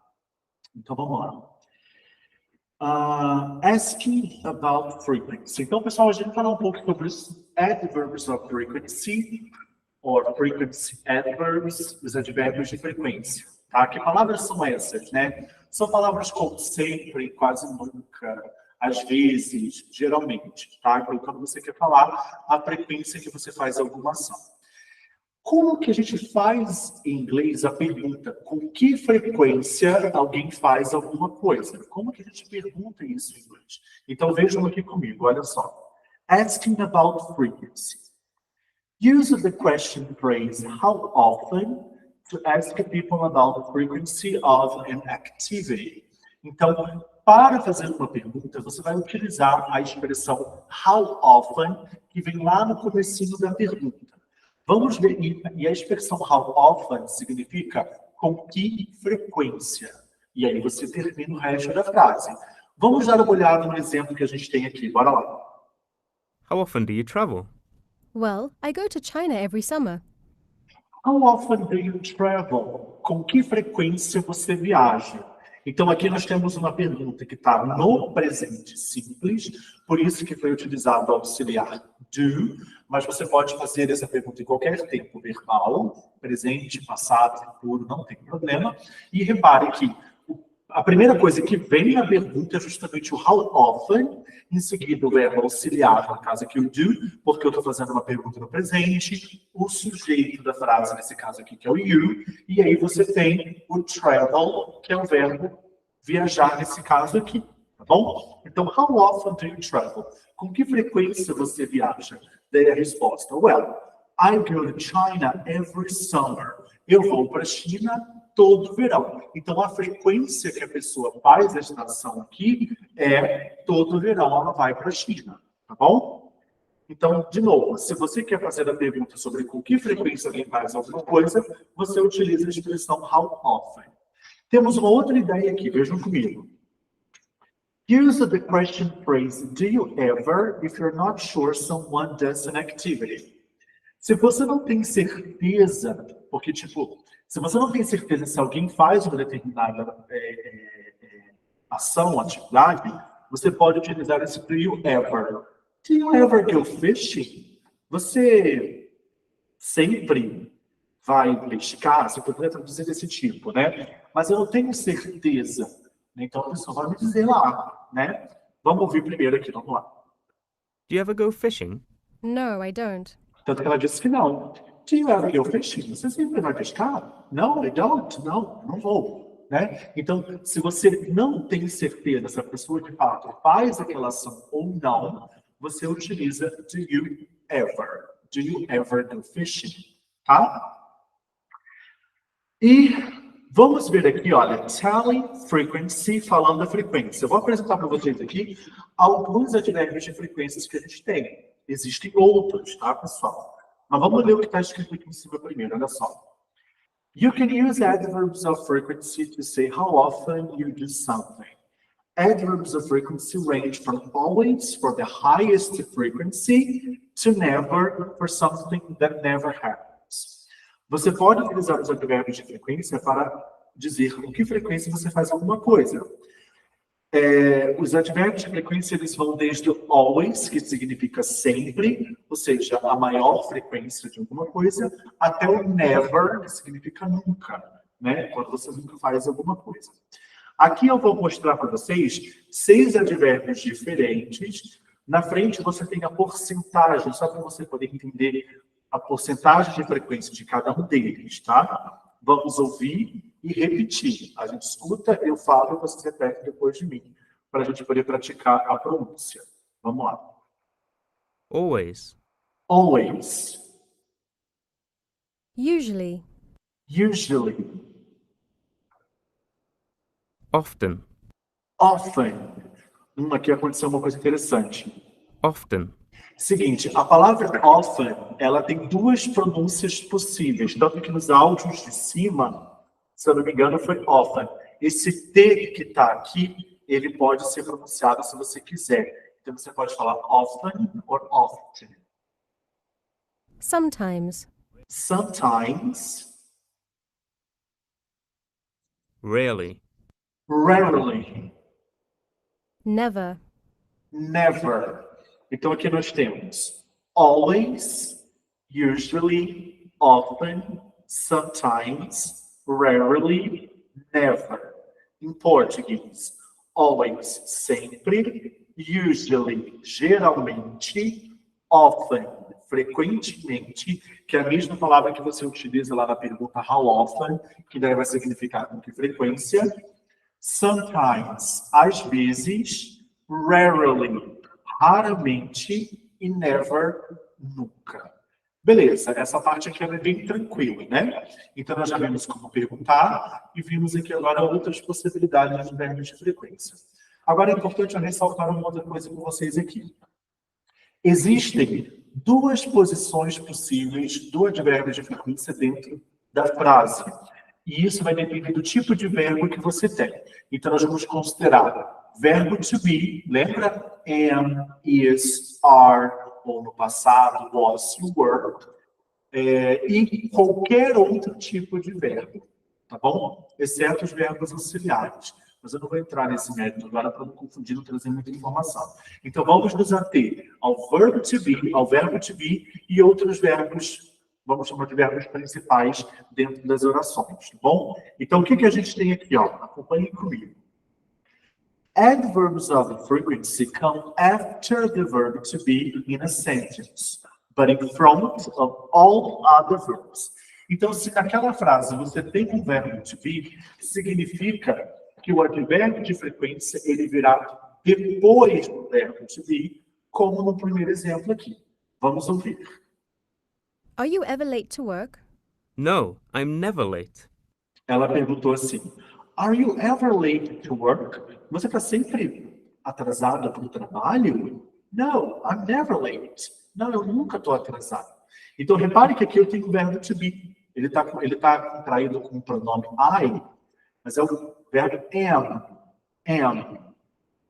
Então vamos lá. Asking about frequency. Então, pessoal, a gente vai falar um pouco sobre os adverbs of frequency, or frequency adverbs, os advérbios de frequência. Tá? Que palavras são essas, né? São palavras como sempre, quase nunca, às vezes, geralmente, tá? Então, quando você quer falar a frequência que você faz alguma ação. Como que a gente faz em inglês a pergunta? Com que frequência alguém faz alguma coisa? Como que a gente pergunta isso em inglês? Então, vejam aqui comigo, olha só. Asking about frequency. Use the question phrase, how often, to ask people about the frequency of an activity. Então, para fazer uma pergunta, você vai utilizar a expressão how often, que vem lá no comecinho da pergunta. Vamos ver, e a expressão how often significa com que frequência. E aí você termina o resto da frase. Vamos dar uma olhada no exemplo que a gente tem aqui. Bora lá. How often do you travel? Well, I go to China every summer. How often do you travel? Com que frequência você viaja? Então aqui nós temos uma pergunta que está no presente simples, por isso que foi utilizado o auxiliar do, mas você pode fazer essa pergunta em qualquer tempo verbal, presente, passado, futuro, não tem problema. E repare que a primeira coisa que vem na pergunta é justamente o how often, em seguida o verbo auxiliar, no caso aqui o do, porque eu estou fazendo uma pergunta no presente, o sujeito da frase, nesse caso aqui, que é o you, e aí você tem o travel, que é o verbo viajar, nesse caso aqui, tá bom? Então, how often do you travel? Com que frequência você viaja? Daí a resposta, well, I go to China every summer. Eu vou para a China todo verão. Então, a frequência que a pessoa faz esta ação aqui é todo verão ela vai para a China, tá bom? Então, de novo, se você quer fazer a pergunta sobre com que frequência alguém faz alguma coisa, você utiliza a expressão how often. Temos uma outra ideia aqui, vejam comigo. Use the question phrase, do you ever, if you're not sure someone does an activity. Se você não tem certeza, porque, tipo, se você não tem certeza se alguém faz uma determinada ação, atividade, você pode utilizar esse do you ever. Do you ever go fishing? Você sempre vai pescar? Você poderia traduzir desse tipo, né? Mas eu não tenho certeza. Então a pessoa vai me dizer lá, né? Vamos ouvir primeiro aqui, vamos lá. Do you ever go fishing? No, I don't. Tanto que ela disse que não. Do you ever go fishing? Você sempre vai pescar? No, I don't. Não, não vou. Né? Então, se você não tem certeza se a pessoa de fato faz aquela ação ou não, você utiliza do you ever. Do you ever go fishing? Tá? E vamos ver aqui, olha, telling frequency, falando da frequência. Eu vou apresentar para vocês aqui alguns advérbios de frequências que a gente tem. Existem outros, tá, pessoal? Mas vamos ler o que está escrito aqui em cima primeiro, olha só. You can use adverbs of frequency to say how often you do something. Adverbs of frequency range from always for the highest frequency to never for something that never happens. Você pode utilizar os advérbios de frequência para dizer com que frequência você faz alguma coisa. Os advérbios de frequência, eles vão desde o always, que significa sempre, ou seja, a maior frequência de alguma coisa, até o never, que significa nunca, né? Quando você nunca faz alguma coisa. Aqui eu vou mostrar para vocês 6 advérbios diferentes. Na frente você tem a porcentagem, só para você poder entender a porcentagem de frequência de cada um deles, tá? Vamos ouvir e repetir. A gente escuta, eu falo e vocês repetem depois de mim, para a gente poder praticar a pronúncia. Vamos lá. Always. Always. Usually. Usually. Often. Often. Aqui aconteceu uma coisa interessante. Often. Seguinte, a palavra often, ela tem 2 pronúncias possíveis, tanto que nos áudios de cima, se eu não me engano, foi often. Esse T que está aqui, ele pode ser pronunciado se você quiser. Então você pode falar often ou often. Sometimes. Sometimes. Rarely. Rarely. Never. Never. Então aqui nós temos always, usually, often, sometimes, rarely, never. Em português, always, sempre, usually, geralmente, often, frequentemente, que é a mesma palavra que você utiliza lá na pergunta how often, que daí vai significar com que frequência. Sometimes, às vezes, rarely, raramente, e never, nunca. Beleza, essa parte aqui é bem tranquila, né? Então nós já vimos como perguntar e vimos aqui agora outras possibilidades de verbos de frequência. Agora é importante eu ressaltar uma outra coisa com vocês aqui. Existem 2 posições possíveis do advérbio de frequência dentro da frase. E isso vai depender do tipo de verbo que você tem. Então, nós vamos considerar verbo to be, lembra? Am, is, are, ou no passado, was, you were. E qualquer outro tipo de verbo, tá bom? Exceto os verbos auxiliares. Mas eu não vou entrar nesse método agora para não confundir, não trazer muita informação. Então, vamos nos ater ao verbo to be e outros verbos, vamos chamar de verbos principais dentro das orações, tá bom? Então, o que a gente tem aqui, ó? Acompanhem comigo. Adverbs of frequency come after the verb to be in a sentence, but in front of all other verbs. Então, se naquela frase você tem um verbo to be, significa que o advérbio de frequência ele virá depois do verbo to be, como no primeiro exemplo aqui. Vamos ouvir. Are you ever late to work? No, I'm never late. Ela perguntou assim, Are you ever late to work? Você está sempre atrasada para o trabalho? No, I'm never late. Não, eu nunca estou atrasado. Então, repare que aqui eu tenho o verbo to be. Ele está contraído com o pronome I, mas é o verbo am.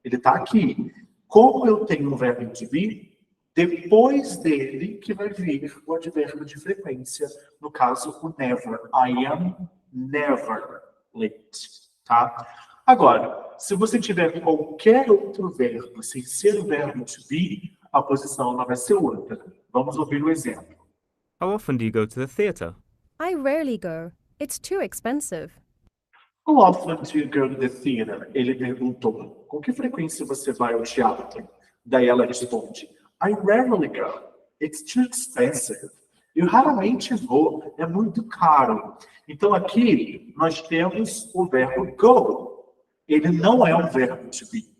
Ele está aqui. Como eu tenho um verbo to be, depois dele que vai vir o advérbio de frequência, no caso, o never. I am never late, tá? Agora, se você tiver qualquer outro verbo sem ser o verbo to be, a posição não vai ser outra. Vamos ouvir o exemplo. How often do you go to the theatre? I rarely go. It's too expensive. How often do you go to the theater? Ele perguntou. Com que frequência você vai ao teatro? Daí ela responde. I rarely go. It's too expensive. Eu raramente vou. É muito caro. Então aqui nós temos o verbo go. Ele não é um verbo to be.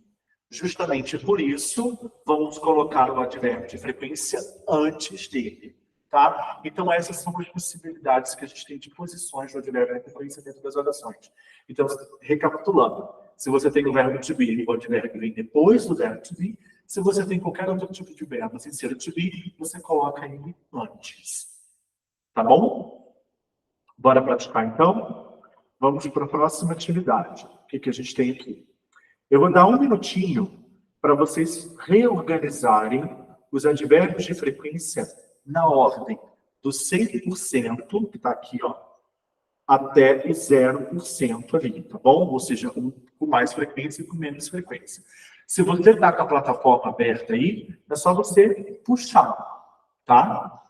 Justamente por isso, vamos colocar o advérbio de frequência antes dele. Tá? Então, essas são as possibilidades que a gente tem de posições do advérbio de frequência dentro das orações. Então, recapitulando, se você tem o verbo to be, o advérbio vem depois do verbo to be. Se você tem qualquer outro tipo de verbo sem ser to be, você coloca ele antes. Tá bom? Bora praticar, então? Vamos para a próxima atividade. O que a gente tem aqui? Eu vou dar um minutinho para vocês reorganizarem os advérbios de frequência na ordem do 100%, que está aqui, ó, até o 0% ali, tá bom? Ou seja, um com mais frequência e com menos frequência. Se você está com a plataforma aberta aí, é só você puxar, tá?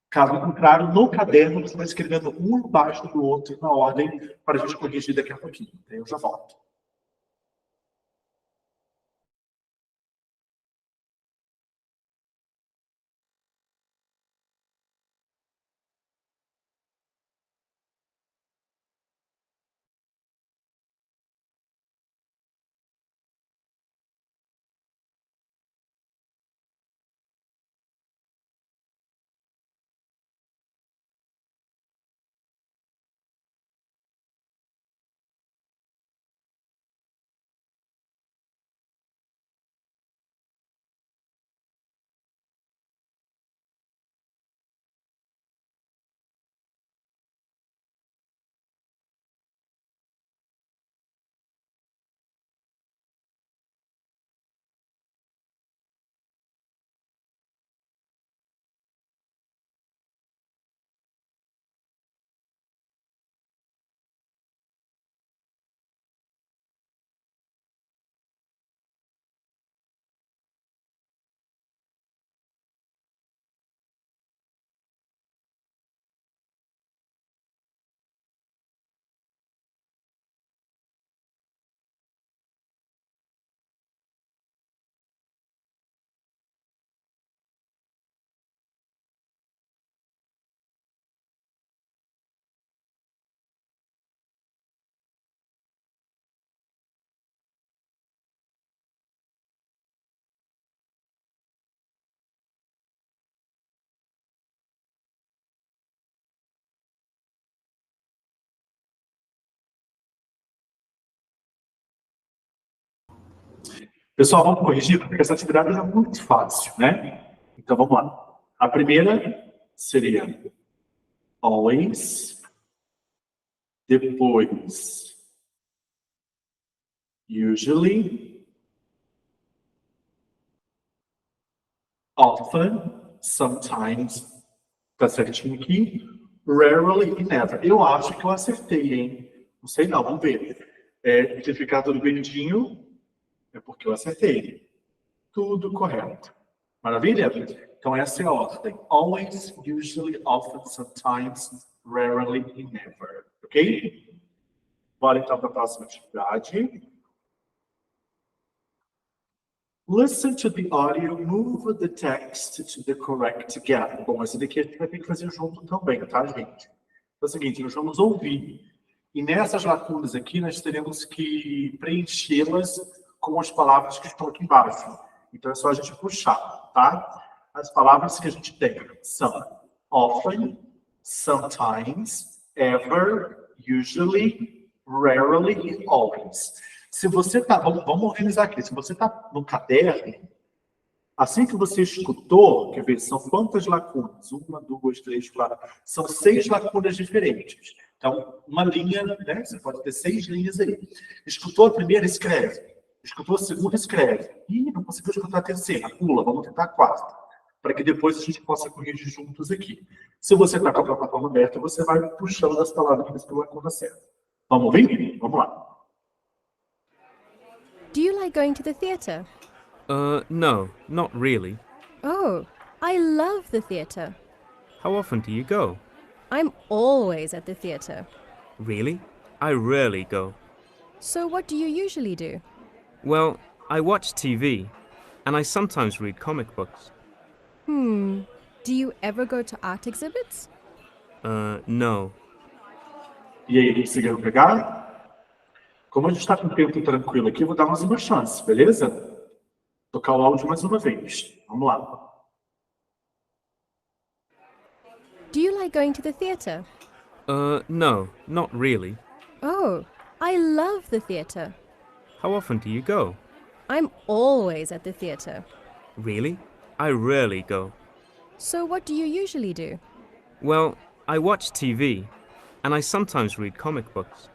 Caso contrário, no caderno você vai escrevendo um embaixo do outro na ordem para a gente corrigir daqui a pouquinho. Eu já volto. Pessoal, vamos corrigir, porque essa atividade é muito fácil, né? Então, vamos lá. A primeira seria always, depois usually, often, sometimes, tá certinho aqui, rarely e never. Eu acho que eu acertei, hein? Não sei não, vamos ver. Se ficar tudo verdinho, é porque eu acertei. Tudo correto. Maravilha? Então, essa é a ordem. Always, usually, often, sometimes, rarely e never. Ok? Bora então para a próxima atividade. Listen to the audio, move the text to the correct gap. Bom, esse daqui a gente vai ter que fazer junto também, tá, gente? Então é o seguinte, nós vamos ouvir. E nessas lacunas aqui, nós teremos que preenchê-las com as palavras que estão aqui embaixo. Então é só a gente puxar, tá? As palavras que a gente tem são often, sometimes, ever, usually, rarely e always. Se você tá, vamos organizar aqui. Se você tá no caderno, assim que você escutou, quer ver, são quantas lacunas? 1, 2, 3, 4. São 6 lacunas diferentes. Então, uma linha, né? Você pode ter 6 linhas aí. Escutou a primeira, escreve. Escutou a segunda, escreve. Ih, não conseguiu escutar a terceira. Pula, vamos tentar a quarta. Para que depois a gente possa corrigir juntos aqui. Se você está com a plataforma aberta, você vai puxando as palavras pela lacuna certa. Vamos ouvir? Vamos lá. Do you like going to the theatre? No, not really. Oh, I love the theatre. How often do you go? I'm always at the theatre. Really? I rarely go. So what do you usually do? Well, I watch TV, and I sometimes read comic books. Do you ever go to art exhibits? No. E aí, conseguiram pegar? Como a gente está com o tempo tranquilo aqui, eu vou dar mais uma chance, beleza? Tocar o áudio mais uma vez. Vamos lá. Do you like going to the theatre? No, not really. Oh, I love the theatre. How often do you go? I'm always at the theatre. Really? I rarely go. So what do you usually do? Well, I watch TV, and I sometimes read comic books.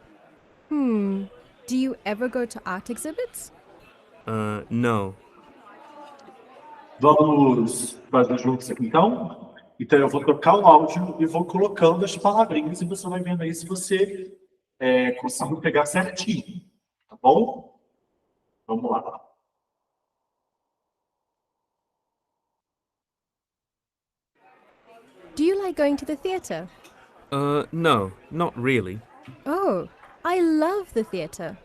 Do you ever go to art exhibits? No. Vamos fazer juntos aqui, então? Então eu vou tocar o áudio e vou colocando as palavrinhas e você vai vendo aí se você conseguiu pegar certinho, tá bom? Vamos lá. Do you like going to the theatre? No, not really. Oh, I love the theatre.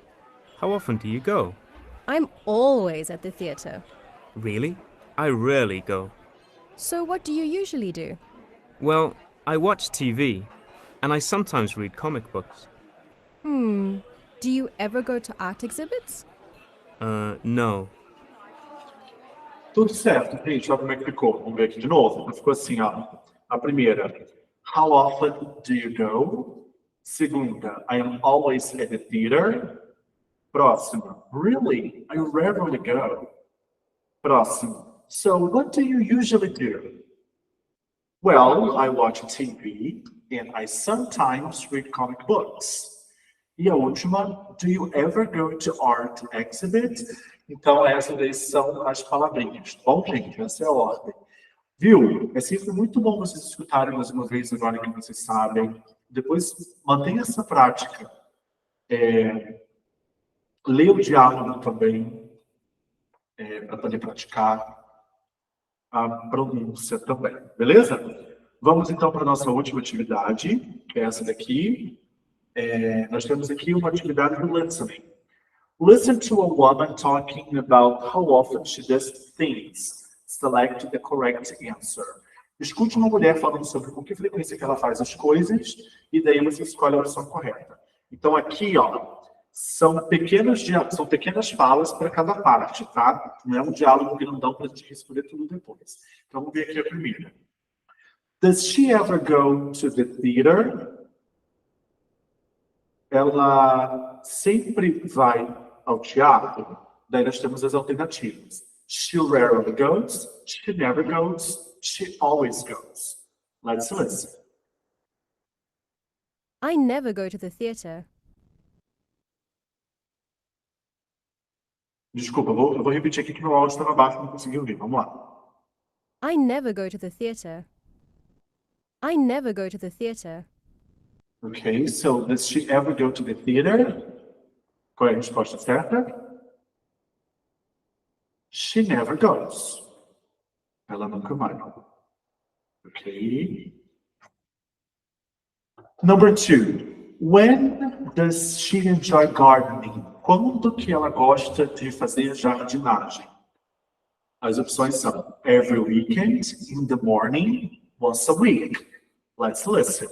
How often do you go? I'm always at the theatre. Really? I rarely go. So what do you usually do? Well, I watch TV, and I sometimes read comic books. Do you ever go to art exhibits? No. Tudo certo, gente. Olha como é que ficou. Vamos ver aqui de novo. Ficou assim, ó. A primeira, how often do you go? Segunda, I am always at the theater. Próxima, really? I rarely go. Próximo, so what do you usually do? Well, I watch TV and I sometimes read comic books. E a última, do you ever go to art exhibit? Então, essas daí são as palavrinhas. Bom, gente, essa é a ordem. Viu? É sempre muito bom vocês escutarem mais uma vez agora que vocês sabem. Depois, mantenha essa prática. Leia o diálogo também, para poder praticar a pronúncia também. Beleza? Vamos então para a nossa última atividade, que é essa daqui. Nós temos aqui uma atividade do listening. Listen to a woman talking about how often she does things. Select the correct answer. Escute uma mulher falando sobre com que frequência que ela faz as coisas e daí você escolhe a opção correta. Então aqui, ó, são pequenas falas para cada parte, tá? Não é um diálogo que não dá para a gente responder tudo depois. Então vamos ver aqui a primeira. Does she ever go to the theater? Ela sempre vai ao teatro? Daí nós temos as alternativas. She rarely goes, she never goes, she always goes. Let's listen. I never go to the theatre. Desculpa, eu vou repetir aqui que meu áudio estava baixo, não consegui ouvir. Vamos lá. I never go to the theatre. I never go to the theatre. Okay, so does she ever go to the theater? Qual é a resposta certa? She never goes. Ela nunca vai. Okay. Number 2. When does she enjoy gardening? Quando que ela gosta de fazer jardinagem? As opções são every weekend, in the morning, once a week. Let's listen.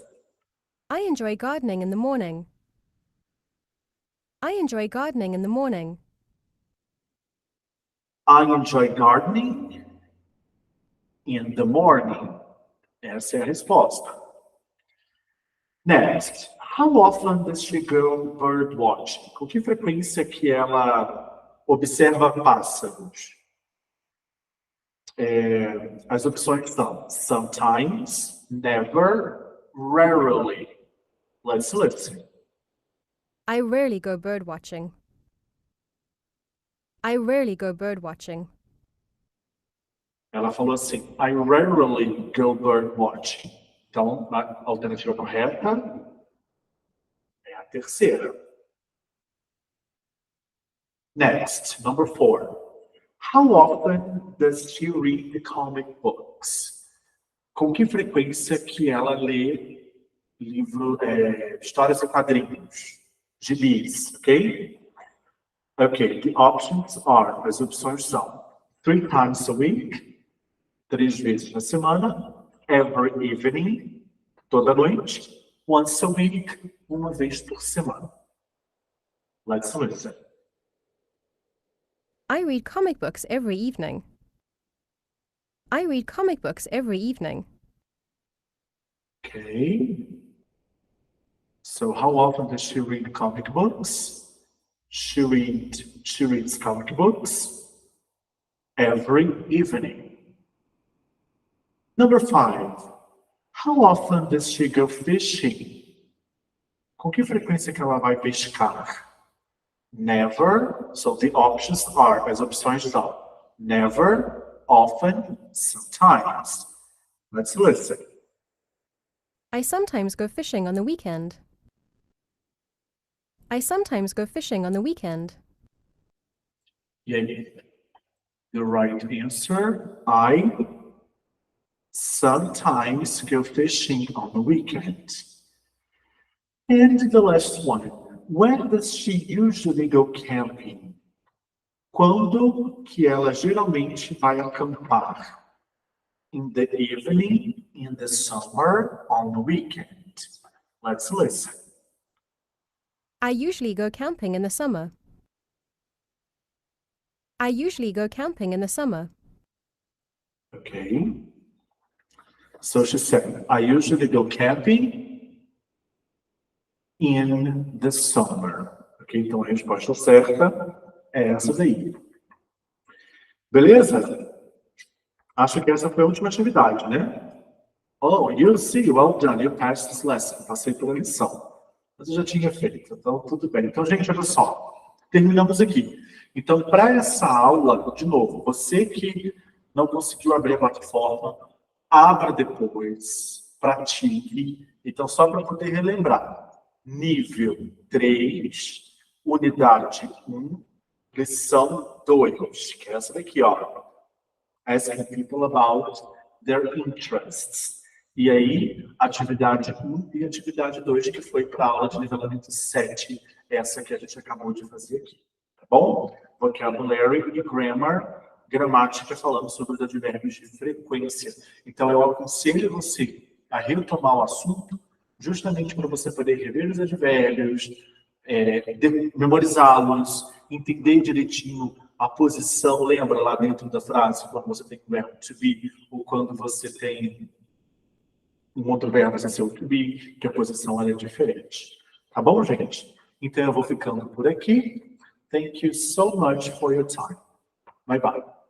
I enjoy gardening in the morning. I enjoy gardening in the morning. I enjoy gardening in the morning. Essa é a resposta. Next, how often does she go bird watching? Com que frequência que ela observa pássaros? As opções são sometimes, never, rarely. Let's listen. I rarely go bird watching. I rarely go bird watching. Ela falou assim, I rarely go bird watching. Então, a alternativa correta é a terceira. Next, number 4. How often does she read the comic books? Com que frequência que ela lê histórias em quadrinhos, gibis, ok? Ok, the options are, as opções são 3 times a week, 3 vezes na semana, every evening, toda noite, once a week, uma vez por semana. Let's listen. I read comic books every evening. I read comic books every evening. Okay. So how often does she read comic books? She reads comic books every evening. Number 5. How often does she go fishing? Com que frequência que ela vai pescar? Never. So the options are, as opções são never, often, sometimes. Let's listen. I sometimes go fishing on the weekend. I sometimes go fishing on the weekend. E aí, the right answer, I sometimes go fishing on the weekend. And the last one, when does she usually go camping? Quando que ela geralmente vai acampar? In the evening, in the summer, on the weekend. Let's listen. I usually go camping in the summer. I usually go camping in the summer. Okay. So she said, I usually go camping in the summer. Ok, então a resposta certa é essa daí. Beleza? Acho que essa foi a última atividade, né? Oh, you see, well done, you passed this lesson. Passei pela lição. Mas eu já tinha feito, então tudo bem. Então, gente, olha só. Terminamos aqui. Então, para essa aula, de novo, você que não conseguiu abrir a plataforma, abra depois, pratique. Então, só para poder relembrar. Nível 3, unidade 1, lição 2, que é essa daqui, ó. Asking people about their interests. E aí, atividade 1 e atividade 2, que foi para a aula de nivelamento 7, essa que a gente acabou de fazer aqui. Tá bom? Vocabulary e grammar, gramática, falando sobre os advérbios de frequência. Então, eu aconselho você a retomar o assunto, justamente para você poder rever os advérbios, memorizá-los, entender direitinho a posição, lembra lá dentro da frase, quando você tem o verbo to be, ou quando você tem um outro verbo sem ser o to be, que a posição é diferente. Tá bom, gente? Então eu vou ficando por aqui. Thank you so much for your time. Bye bye.